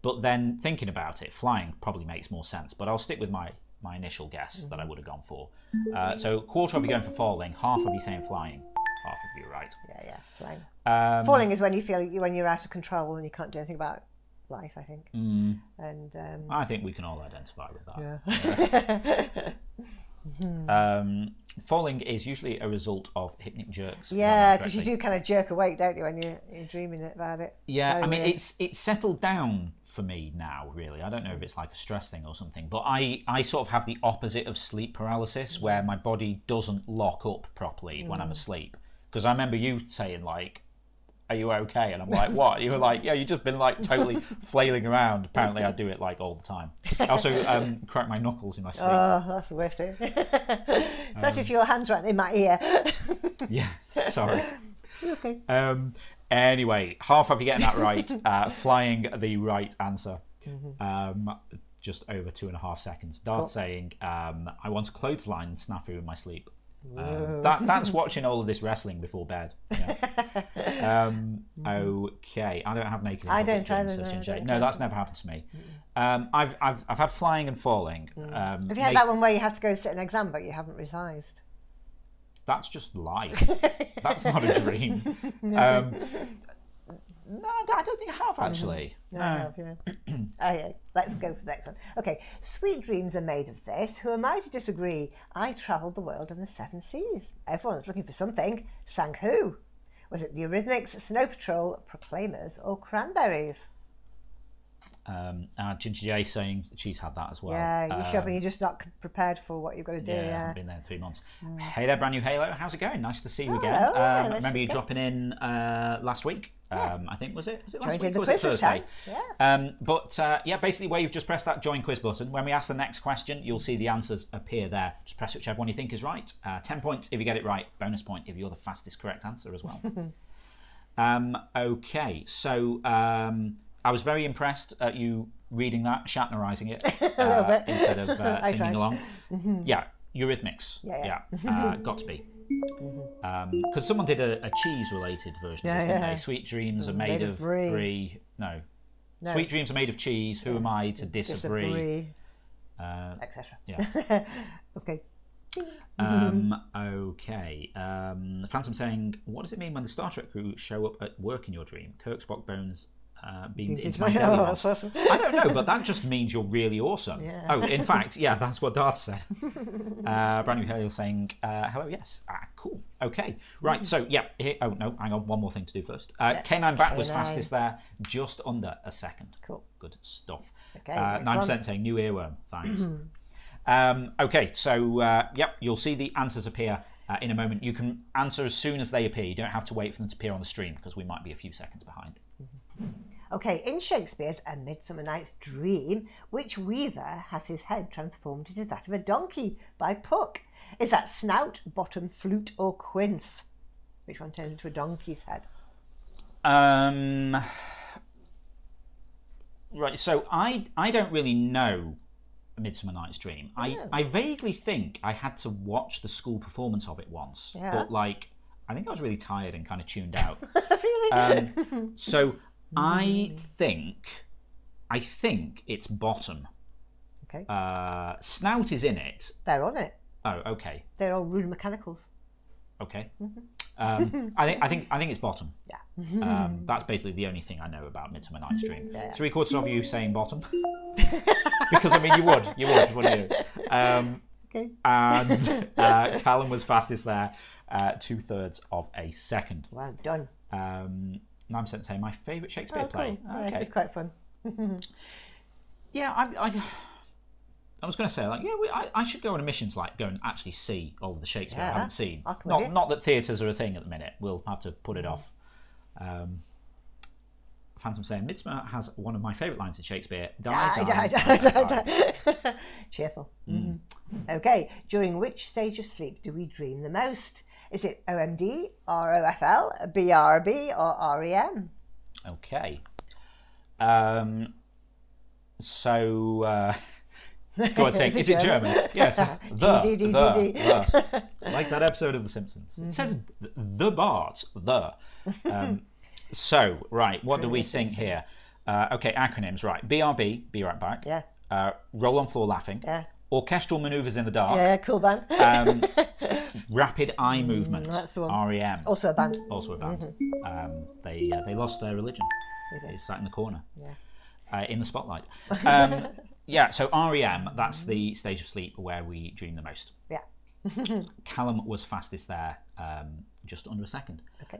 but then thinking about it, flying probably makes more sense. But I'll stick with my initial guess that I would have gone for. So quarter of you going for falling, half of you saying flying, half of you right. Yeah, flying. Falling is when you feel when you're out of control and you can't do anything about life, I think. And I think we can all identify with that. Yeah. Falling is usually a result of hypnic jerks. Yeah, because you do kind of jerk awake, don't you, when you're dreaming about it? Yeah, I mean, it's settled down for me now, really. I don't know if it's like a stress thing or something, but I sort of have the opposite of sleep paralysis, where my body doesn't lock up properly when I'm asleep. Because I remember you saying, like, are you okay? And I'm like, what? You were like, yeah, you've just been like totally flailing around. Apparently I do it like all the time. I also crack my knuckles in my sleep. Oh, that's the worst thing. Especially if your hand's right in my ear. Yeah, sorry. Okay. Anyway, half of you getting that right. Flying the right answer. Just over 2.5 seconds. Dart saying, I want to clothesline snafu in my sleep. That's watching all of this wrestling before bed. Yeah. Okay, I don't have naked. I don't either. No, that's never happened to me. I've had flying and falling. Have you had that one where you have to go sit an exam but you haven't revised? That's just life. That's not a dream. No, I don't think I have actually. No, I have, yeah. Okay, let's go for the next one. Okay, sweet dreams are made of this. Who am I to disagree? I travelled the world in the 7 seas. Everyone's looking for something. Sang who? Was it the Eurythmics, Snow Patrol, Proclaimers, or Cranberries? Ginger J saying she's had that as well. Yeah, you should, but you're just not prepared for what you've got to do. Yeah, I haven't been there in 3 months. Hey there, brand new Halo. How's it going? Nice to see you again. Nice remember you dropping in last week. I think was it last week or was it Thursday? Yeah. Basically where you've just pressed that join quiz button, when we ask the next question, you'll see the answers appear there. Just press whichever one you think is right. 10 points if you get it right. Bonus point if you're the fastest correct answer as well. Okay, so I was very impressed at you reading that, Shatnerizing it a little bit. instead of singing along. Yeah, Eurythmics. Yeah. Got to be. Because someone did a cheese-related version of this, didn't they? Sweet dreams are made of brie. No. Sweet dreams are made of cheese. Who am I to disagree? Etc. Yeah. Okay. Okay. Phantom saying, what does it mean when the Star Trek crew show up at work in your dream? Kirk, Spock, Bones beamed into my belly once. Awesome. I don't know, but that just means you're really awesome. Yeah. Oh, in fact, yeah, that's what Dart said. Brand new Halo saying, hello, yes. Cool. Okay. Right, so, yeah. Oh, no, hang on. One more thing to do first. K9 Bat was fastest there, just under a second. Cool. Good stuff. Okay, 9% saying new earworm. Thanks. Okay, so, you'll see the answers appear in a moment. You can answer as soon as they appear. You don't have to wait for them to appear on the stream because we might be a few seconds behind. Okay, in Shakespeare's A Midsummer Night's Dream, which weaver has his head transformed into that of a donkey by Puck? Is that snout, bottom, flute, or quince? Which one turns into a donkey's head? Right, so I don't really know A Midsummer Night's Dream. I vaguely think I had to watch the school performance of it once, but like I think I was really tired and kind of tuned out. Really? So I think it's bottom. Okay. Snout is in it. They're on it. Oh, okay. They're all rune mechanicals. Okay. I think it's bottom. Yeah. That's basically the only thing I know about Midsummer Night's Dream. Yeah. 3/4 of you saying bottom. Because I mean you would, wouldn't you? Okay. And Callum was fastest there, 2/3 of a second. Well done. 9% saying my favourite Shakespeare play. Cool. Okay. It's quite fun. Yeah, I was going to say, like, yeah, I should go on a mission to like go and actually see all of the Shakespeare I haven't seen. Not that theatres are a thing at the minute. We'll have to put it off. Phantom saying, Midsummer has one of my favourite lines in Shakespeare. Die. Cheerful. Okay, during which stage of sleep do we dream the most? Is it OMD, ROFL, BRB, or REM? Okay. Go on, say, is it German? Yes. The. Like that episode of The Simpsons. It says the Bart, the. Right, what do we think here? Okay, acronyms, right. BRB, be right back. Yeah. Roll on floor laughing. Yeah. Orchestral manoeuvres in the dark. Yeah, cool band. Rapid eye movement. That's the one. REM. Also a band. They lost their religion. They sat in the corner. Yeah. In the spotlight. So REM, that's the stage of sleep where we dream the most. Yeah. Callum was fastest there, just under a second. Okay.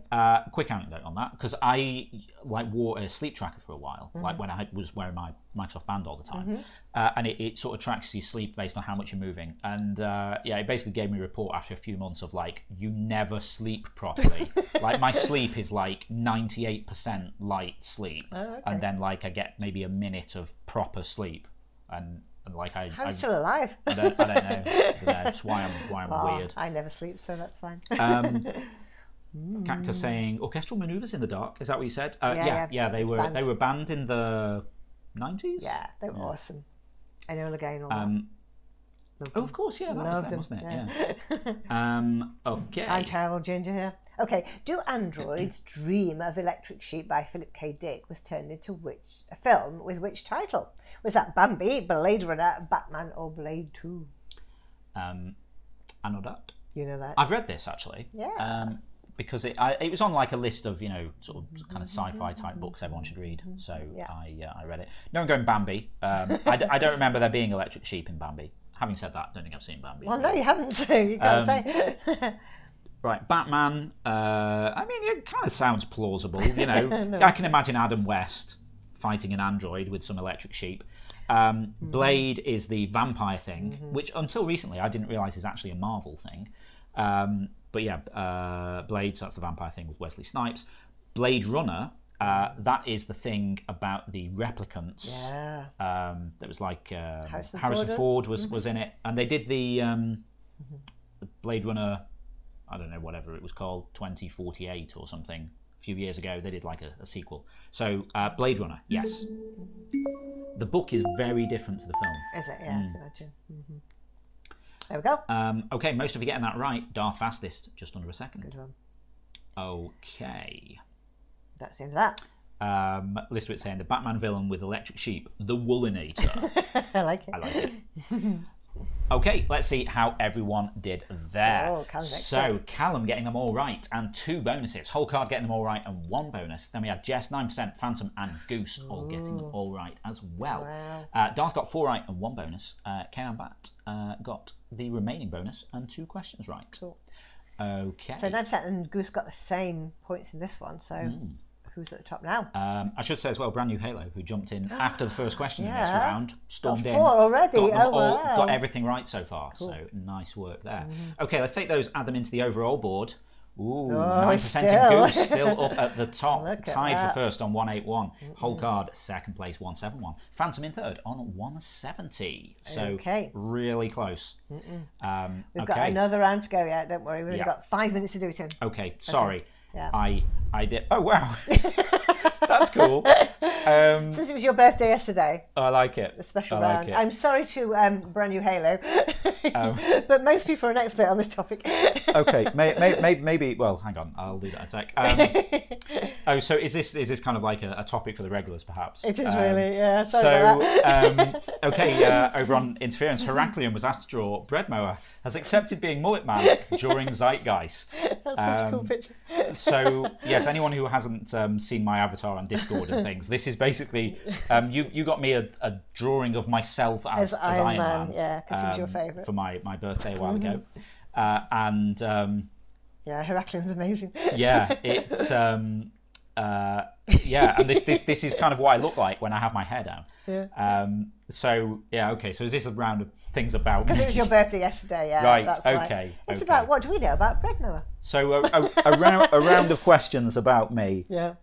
Quick anecdote on that, because I wore a sleep tracker for a while, like when I was wearing my Microsoft Band all the time, and it sort of tracks your sleep based on how much you're moving, and it basically gave me a report after a few months of you never sleep properly. My sleep is 98% light sleep, and then I get maybe a minute of proper sleep, and How are you still alive? I don't know. That's why I'm weird. I never sleep, so that's fine. Katka saying orchestral manoeuvres in the dark. Is that what you said? Yeah. They were banned in the 90s. Yeah, they were awesome. Enola Gay and all that. Oh, of course, yeah, that was them, wasn't it? Yeah. Okay. I'm terrible, Ginger here. Okay, do androids dream of Electric Sheep by Philip K. Dick was turned into a film with which title? Was that Bambi, Blade Runner, Batman, or Blade 2? I know that. You know that? I've read this actually. Yeah. Because it was on a list of sort of kind of sci-fi type books everyone should read. So I read it. No, I'm going Bambi. I don't remember there being Electric Sheep in Bambi. Having said that, I don't think I've seen Bambi. Well, no, you haven't, so you can't say. Right, Batman. It kind of sounds plausible. No. I can imagine Adam West fighting an android with some electric sheep. Blade is the vampire thing, which until recently I didn't realise is actually a Marvel thing. Blade, so that's the vampire thing with Wesley Snipes. Blade Runner, that is the thing about the replicants. Yeah. That was Harrison Ford was in it, and they did the Blade Runner. I don't know, whatever it was called, 2048 or something. A few years ago, they did a sequel. So, Blade Runner, yes. The book is very different to the film. Is it? Yeah, I can imagine. There we go. Okay, most of you getting that right. Darth fastest, just under a second. Good one. Okay. That's the end of that. Listowitz saying the Batman villain with electric sheep, the Woolinator. I like it. I like it. Okay, let's see how everyone did there. Oh, so Callum getting them all right and 2 bonuses. Whole card getting them all right and 1 bonus. Then we had Jess 9%, Phantom and Goose all getting them all right as well. Wow. Darth got 4 right and 1 bonus. K-Man Bat got the remaining bonus and 2 questions right. Cool. Okay. So 9% and Goose got the same points in this one. So who's at the top now? I should say as well, brand new Halo, who jumped in after the first question in this round, stormed got in. 4 already. Got everything right so far. Cool. So nice work there. Okay, let's take those, add them into the overall board. Ooh, 9% in Goose, still up at the top, tied for first on 181. Whole card, second place, 171. Phantom in third on 170. So really close. We've got another round to go yet, don't worry. We've only got 5 minutes to do it in. Okay, sorry. Yeah. I did. Oh wow, that's cool. Since it was your birthday yesterday, I like it. A special round. I'm sorry to brand new Halo, but most people are an expert on this topic. Okay, maybe. Well, hang on, I'll do that in a sec. So is this kind of like a topic for the regulars, perhaps? It is really, yeah. Sorry about that. Okay. Over on Interference, Heraklion was asked to draw Bread Mower. Has accepted being Mullet Man during Zeitgeist. That's such a cool picture. So yes, anyone who hasn't seen my avatar on Discord and things, this is basically you got me a drawing of myself as Iron Man. Yeah, because he was your favourite for my birthday a while ago, yeah, Heraklion's amazing. Yeah, it's yeah, and this is kind of what I look like when I have my hair down. Yeah. So yeah, okay. So is this a round of things about me? Because it was your birthday yesterday, yeah. Right. That's okay. It's about what do we know about Bread Mower? So a round of questions about me. Yeah.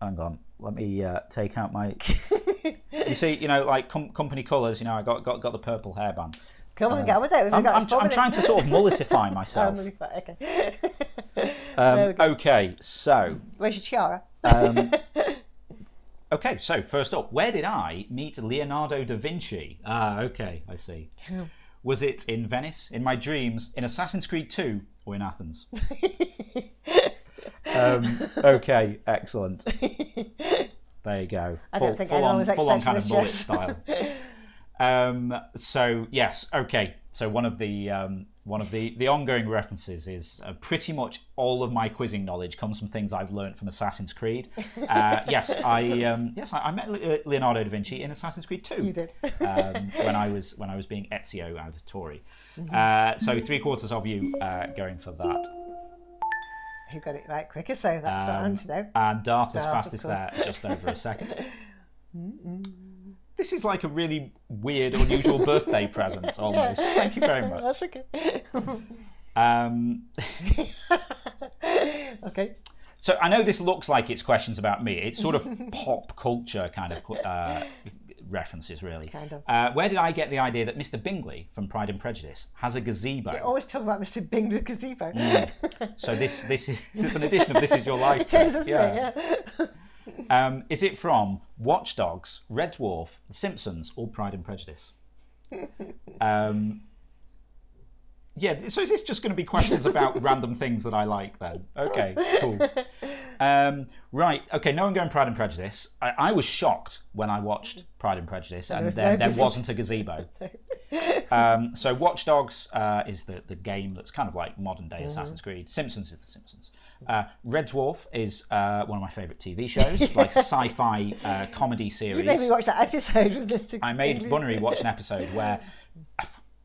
hang on. Let me take out my. You see, like company colours. I got the purple hairband. Come on, get with it. I'm trying to sort of mulletify myself. Okay. Okay, so. Where's your tiara? Okay, so first up, where did I meet Leonardo da Vinci? Okay, I see. Was it in Venice, in my dreams, in Assassin's Creed 2, or in Athens? Okay, excellent. There you go. I don't think anyone was full on kind expecting of this, mullet style. So yes, okay. So one of the ongoing references is pretty much all of my quizzing knowledge comes from things I've learned from Assassin's Creed. Yes, I met Leonardo da Vinci in Assassin's Creed 2. You did. when I was being Ezio Auditore. So 3/4 of you going for that. Who got it right quicker? So that's what I'm to know. And Darth was fastest there, just over a second. This is like a really weird, unusual birthday present, almost. Yeah. Thank you very much. That's okay. Okay. So I know this looks like it's questions about me. It's sort of pop culture kind of references, really. Kind of. Where did I get the idea that Mr. Bingley from Pride and Prejudice has a gazebo? You always talk about Mr. Bingley's gazebo. So this is an edition of This Is Your Life. It is, isn't it? Yeah. Is it from Watch Dogs, Red Dwarf, The Simpsons, or Pride and Prejudice? Yeah, so is this just going to be questions about random things that I like then? Okay, cool. Right, okay, no one going Pride and Prejudice. I was shocked when I watched Pride and Prejudice and there wasn't a gazebo. So Watch Dogs is the game that's kind of like modern day Assassin's Creed. Simpsons is The Simpsons. Red Dwarf is one of my favourite TV shows, like sci-fi comedy series. You made me watch that episode with Mr. I made Bunnery watch an episode where,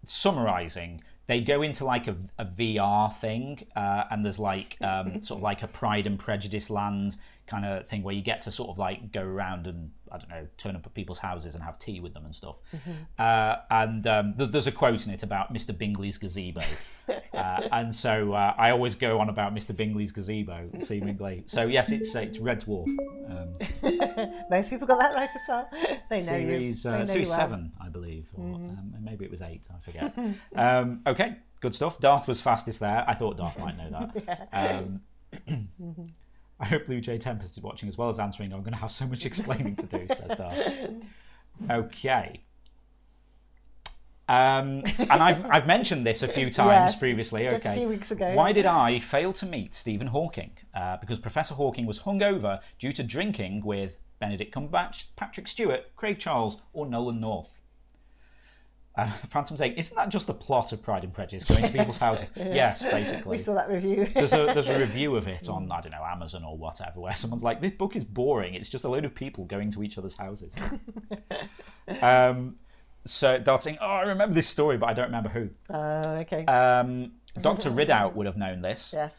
summarising, they go into like a VR thing, and there's like sort of like a Pride and Prejudice land kind of thing where you get to sort of like go around and, I don't know, turn up at people's houses and have tea with them and stuff. And there's a quote in it about Mr. Bingley's gazebo. And so I always go on about Mr. Bingley's gazebo, seemingly. So yes, it's Red Dwarf. Most people got that right as well. They know series, you. They know series you 7, I believe, or maybe it was 8. I forget. Okay, good stuff. Darth was fastest there. I thought Darth might know that. I hope Blue Jay Tempest is watching as well as answering. I'm going to have so much explaining to do, says Darth. Okay. And I've mentioned this a few times previously. Just a few weeks ago. Why did I fail to meet Stephen Hawking? Because Professor Hawking was hungover due to drinking with Benedict Cumberbatch, Patrick Stewart, Craig Charles, or Nolan North. Phantom saying, isn't that just the plot of Pride and Prejudice, going to people's houses? Yes, basically. We saw that review. There's a review of it on, I don't know, Amazon or whatever, where someone's like, this book is boring. It's just a load of people going to each other's houses. So Dart's saying, I remember this story, but I don't remember who. Okay. Dr. Ridout would have known this. Yes.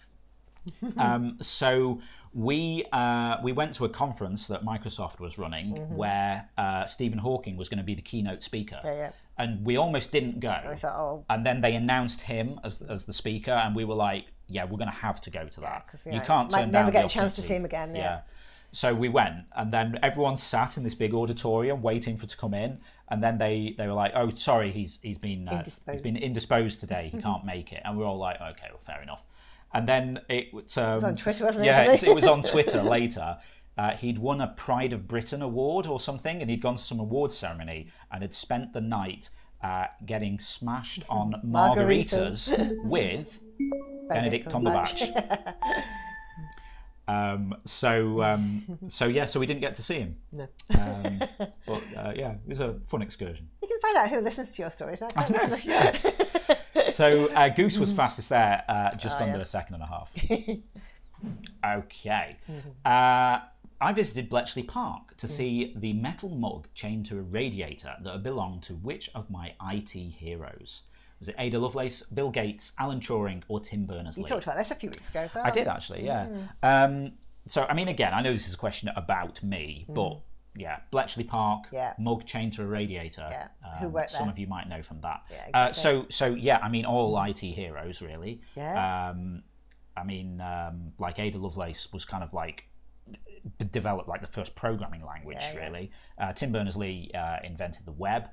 So we went to a conference that Microsoft was running where Stephen Hawking was going to be the keynote speaker. Yeah. And we almost didn't go. I thought, and then they announced him as the speaker, and we were like, yeah, we're going to have to go to that. Yeah, you can't turn down never get the a chance to opportunity. see him again. Yeah. So we went, and then everyone sat in this big auditorium waiting for it to come in, and then they were like, "Oh, sorry, he's been indisposed today. He can't make it." And we were all like, "Okay, well, fair enough." And then it was on Twitter, wasn't it? Yeah, it was on Twitter later. He'd won a Pride of Britain award or something, and he'd gone to some awards ceremony and had spent the night getting smashed on margaritas with Benedict Cumberbatch. So we didn't get to see him. No. But yeah, it was a fun excursion. You can find out who listens to your stories. I know, yeah. So Goose was fastest there, just under a second and a half. Okay. I visited Bletchley Park to see the metal mug chained to a radiator that belonged to which of my IT heroes? Was it Ada Lovelace, Bill Gates, Alan Turing, or Tim Berners-Lee? You talked about this a few weeks ago as well. I did actually, yeah. So, I mean, again, I know this is a question about me, but yeah, Bletchley Park, mug chained to a radiator. Yeah. Who worked there? Some of you might know from that. Yeah, exactly. So yeah, I mean, all IT heroes really. Yeah. I mean, like Ada Lovelace was kind of like developed like the first programming language, really. Tim Berners-Lee invented the web.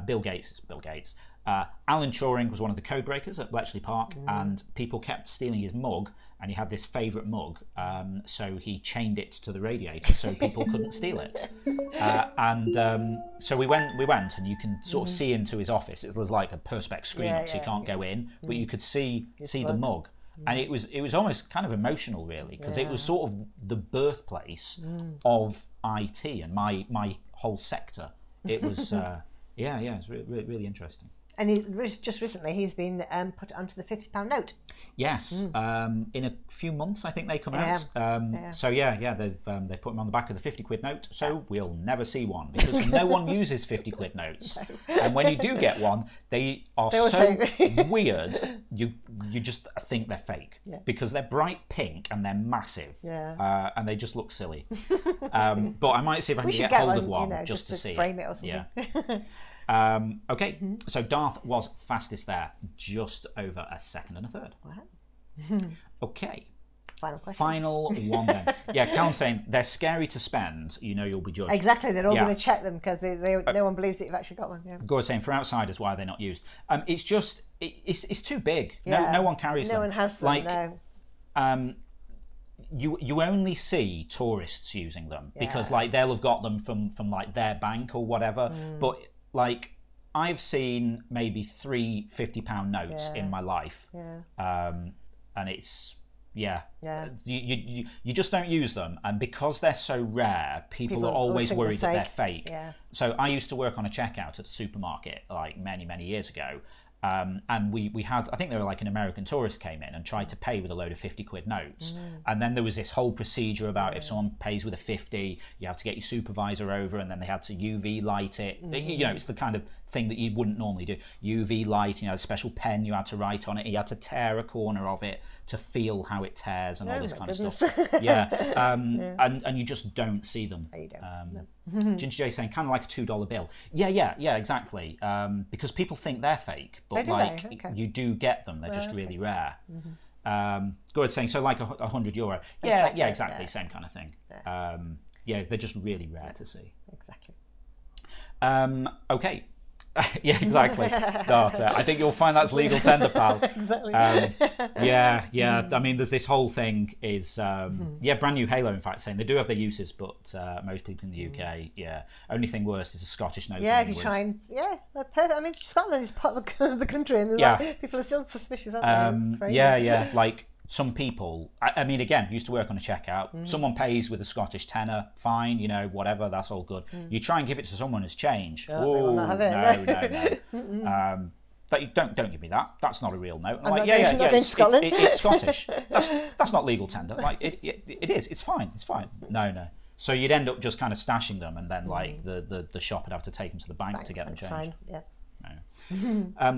Bill Gates is Bill Gates. Alan Turing was one of the code breakers at Bletchley Park, and people kept stealing his mug, and he had this favourite mug, so he chained it to the radiator so people couldn't steal it. So we went, and you can sort of see into his office. There's like a perspex screen up, so you can't go in, but you could see the mug. And it was almost kind of emotional, really, because it was sort of the birthplace of IT and my whole sector. It was it's really interesting. And just recently he's been put onto the £50 note. Yes, in a few months I think they come out. So they've put him on the back of the £50 note. So we'll never see one because no one uses £50 notes. No. And when you do get one, they are so weird. You just think they're fake because they're bright pink and they're massive. And they just look silly. But I might see if I can get hold of one just to see. Frame it or something. Okay, so Darth was fastest there, just over a second and a third. Wow. Okay. Final question. Final one then. Callum's saying they're scary to spend. You know you'll be judged. Exactly, they're all going to check them because no one believes that you've actually got one. Yeah. Gord's saying for outsiders, why are they not used? It's just it's too big. No one carries them. No one has them. No. You only see tourists using them because like they'll have got them from like their bank or whatever, but like I've seen maybe 3 £50 notes in my life, and it's you just don't use them, and because they're so rare, people are always worried that they're fake. So I used to work on a checkout at a supermarket like many years ago. And we had, I think they were like an American tourist came in and tried to pay with a load of £50 notes. And then there was this whole procedure about if someone pays with a 50, you have to get your supervisor over, and then they had to UV light it. You know, it's the kind of thing that you wouldn't normally do. UV light, you know, a special pen you had to write on it. You had to tear a corner of it to feel how it tears and all this kind of stuff. And you just don't see them. You don't. Ginger J saying kind of like a $2 bill. Yeah, exactly. Because people think they're fake, but you do get them. They're just really rare. Gord's saying so like €100. Yeah, exactly. Same kind of thing. They're just really rare to see. Exactly. Okay. Yeah, exactly. I think you'll find that's legal tender, pal. Exactly. I mean, there's this whole thing is, brand new Halo, in fact, saying they do have their uses, but most people in the UK, only thing worse is a Scottish note. Yeah, if you try and, they're perfect. I mean, Scotland is part of the country, and like, people are still suspicious, aren't they? Like some people, I mean, again, used to work on a checkout. Someone pays with a Scottish tenner, fine, you know, whatever, that's all good. You try and give it to someone as change. Oh, no. Don't give me that. That's not a real note. I'm like, it's Scotland. It's Scottish. That's not legal tender. Like it is. It's fine. No. So you'd end up just kind of stashing them, and then like the shop would have to take them to the bank to get them changed. Fine. Yeah.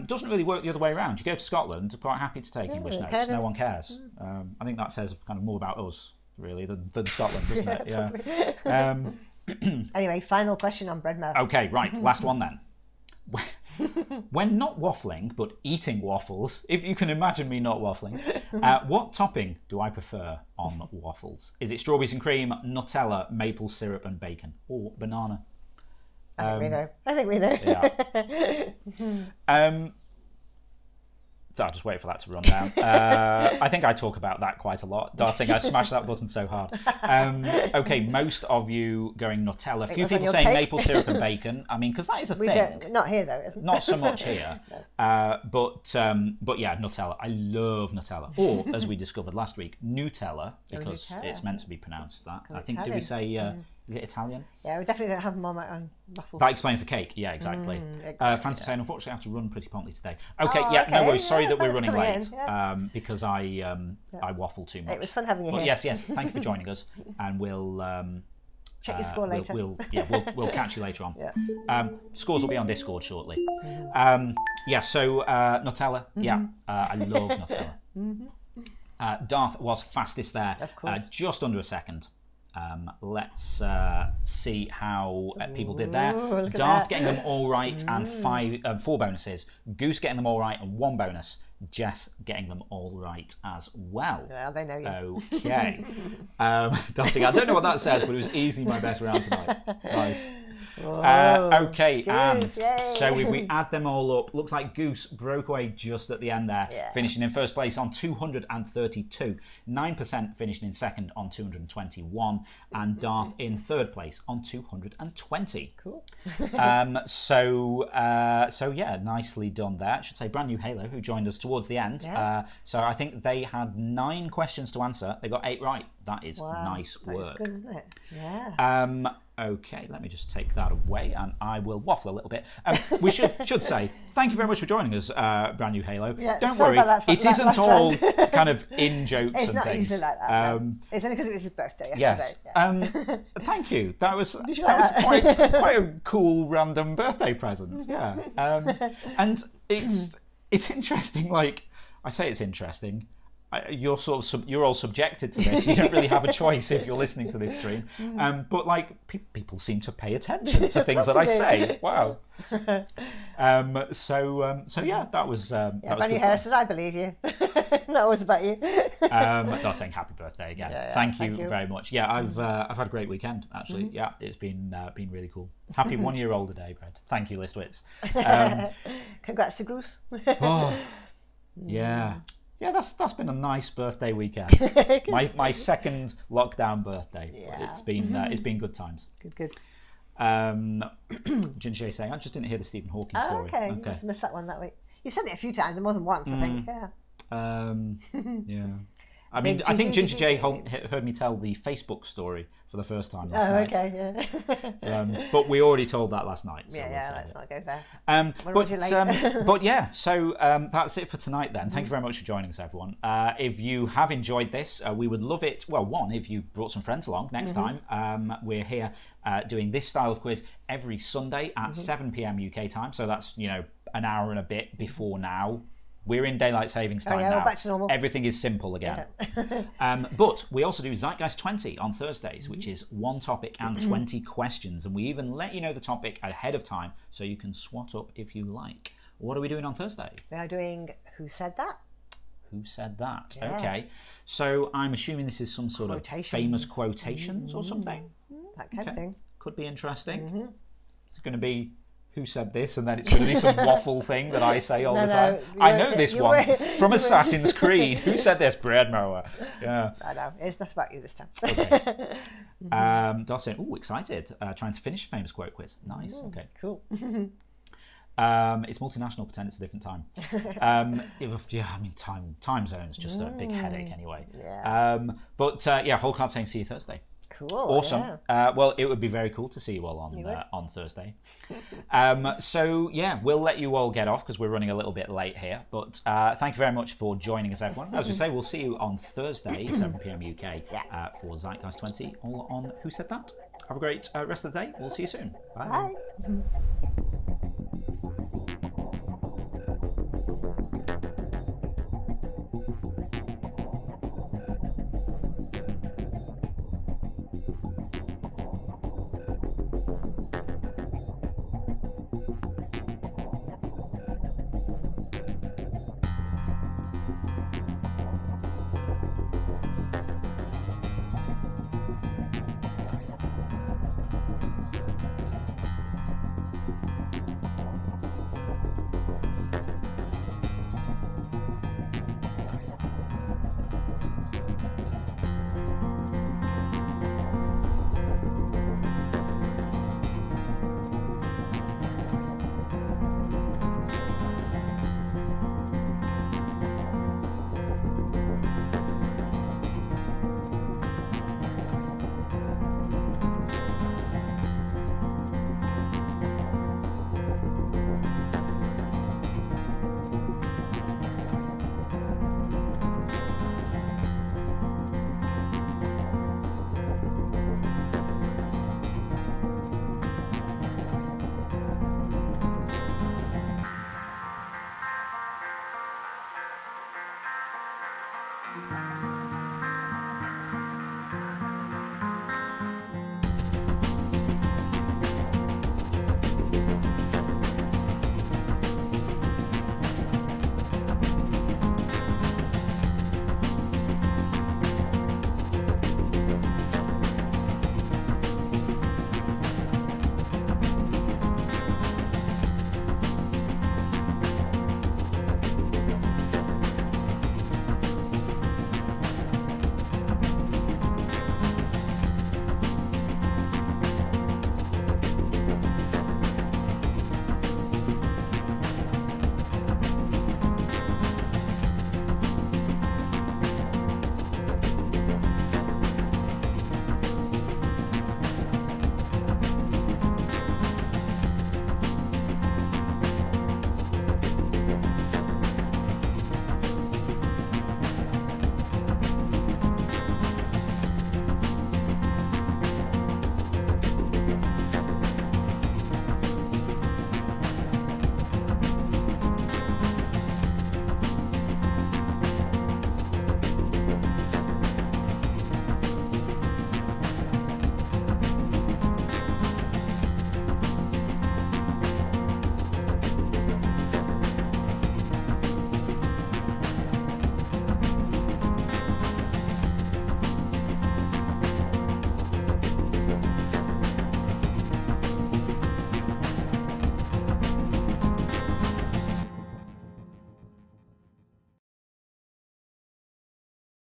Doesn't really work the other way around. You go to Scotland, they're quite happy to take English notes. No one cares. I think that says kind of more about us, really, than Scotland, doesn't it? Yeah. Anyway, final question on bread mouth. Okay, right. Last one then. When not waffling, but eating waffles, if you can imagine me not waffling, what topping do I prefer on waffles? Is it strawberries and cream, Nutella, maple syrup and bacon, or banana? I think we know. So I'll just wait for that to run down. I think I talk about that quite a lot. Darting, I smashed that button so hard. Okay, most of you going Nutella. A few people saying maple syrup and bacon. I mean, because that is a thing. Not here though. Not so much here. But yeah, Nutella. I love Nutella. Or, as we discovered last week, Nutella, because it's meant to be pronounced that. I think, did we say... Is it Italian? Yeah, we definitely don't have them on waffles. That explains the cake. Yeah, exactly. Fancy saying, unfortunately, I have to run pretty promptly today. Okay, no worries. Sorry that we're running late because I waffle too much. It was fun having you here. Yes. Thank you for joining us, and we'll check your score later. We'll catch you later on. Scores will be on Discord shortly. So Nutella. I love Nutella. Darth was fastest there. Of course. Just under a second. Let's see how people did there. Darth getting them all right and 4 bonuses. Goose getting them all right and 1 bonus. Jess getting them all right as well. Well, they know you. Okay. Dancing, I don't know what that says, but it was easily my best round tonight. Nice. Okay, Goose, and yay. so if we add them all up, looks like Goose broke away just at the end there, finishing in first place on 232, 9% finishing in second on 221, and Darth in third place on 220. Cool. So yeah, nicely done there. I should say brand new Halo, who joined us towards the end. Yeah. So I think they had 9 questions to answer. They got 8 right. That is nice work. That's good, isn't it? Yeah. Okay, let me just take that away, and I will waffle a little bit. We should say thank you very much for joining us, brand new Halo. Yeah, don't worry, it isn't all kind of in jokes it's and not things. usually like that. No. It's only because it was his birthday yesterday. Yes. Thank you. That was that? quite a cool random birthday present. Yeah. And it's interesting. Like I say, it's interesting. You're you're all subjected to this. You don't really have a choice if you're listening to this stream. But like people seem to pay attention to things that I say. Wow. So yeah, that was. Brand new Halo says, "I believe you." That was about you. Not saying happy birthday again. Thank you very much. Yeah, I've had a great weekend actually. Yeah, it's been really cool. Happy 1 year old day, Brad. Thank you, Listwitz. Congrats to Bruce. Yeah. Yeah, that's been a nice birthday weekend. my second lockdown birthday. Yeah. It's been good times. Good. Ginger saying, I just didn't hear the Stephen Hawking story. Okay. You must have missed that one that week. You said it a few times, more than once, I think. Yeah. Yeah. I mean, I think Ginger J heard me tell the Facebook story for the first time last night. Okay, yeah. But we already told that last night. So let's not go there. But yeah, so that's it for tonight then. Thank you very much for joining us, everyone. If you have enjoyed this, we would love it. Well, one, if you brought some friends along next time. We're here doing this style of quiz every Sunday at 7 p.m. UK time. So that's, an hour and a bit before now. We're in daylight savings time now. We're back to normal. Everything is simple again. But we also do Zeitgeist 20 on Thursdays, which is one topic and 20 questions. And we even let you know the topic ahead of time so you can swat up if you like. What are we doing on Thursday? We are doing Who Said That? Who said that? Yeah. Okay. So I'm assuming this is some sort of famous quotations or something? That kind of thing. Could be interesting. It's going to be who said this, and then it's going to be some waffle thing that I say all the time. I know this one from Assassin's Creed. Who said this? Bread mower. Yeah. I know. It's not about you this time. Okay. Dot saying, excited. Trying to finish a famous quote quiz. Nice. Okay. Cool. It's multinational, pretend it's a different time. Time zone's just a big headache anyway. Yeah. Whole card saying see you Thursday. Cool. Awesome. Yeah. Well, it would be very cool to see you all on Thursday. We'll let you all get off because we're running a little bit late here. But thank you very much for joining us, everyone. As we say, we'll see you on Thursday, 7 p.m. UK, for Zeitgeist 20, all on Who Said That. Have a great rest of the day. We'll see you soon. Bye. Bye.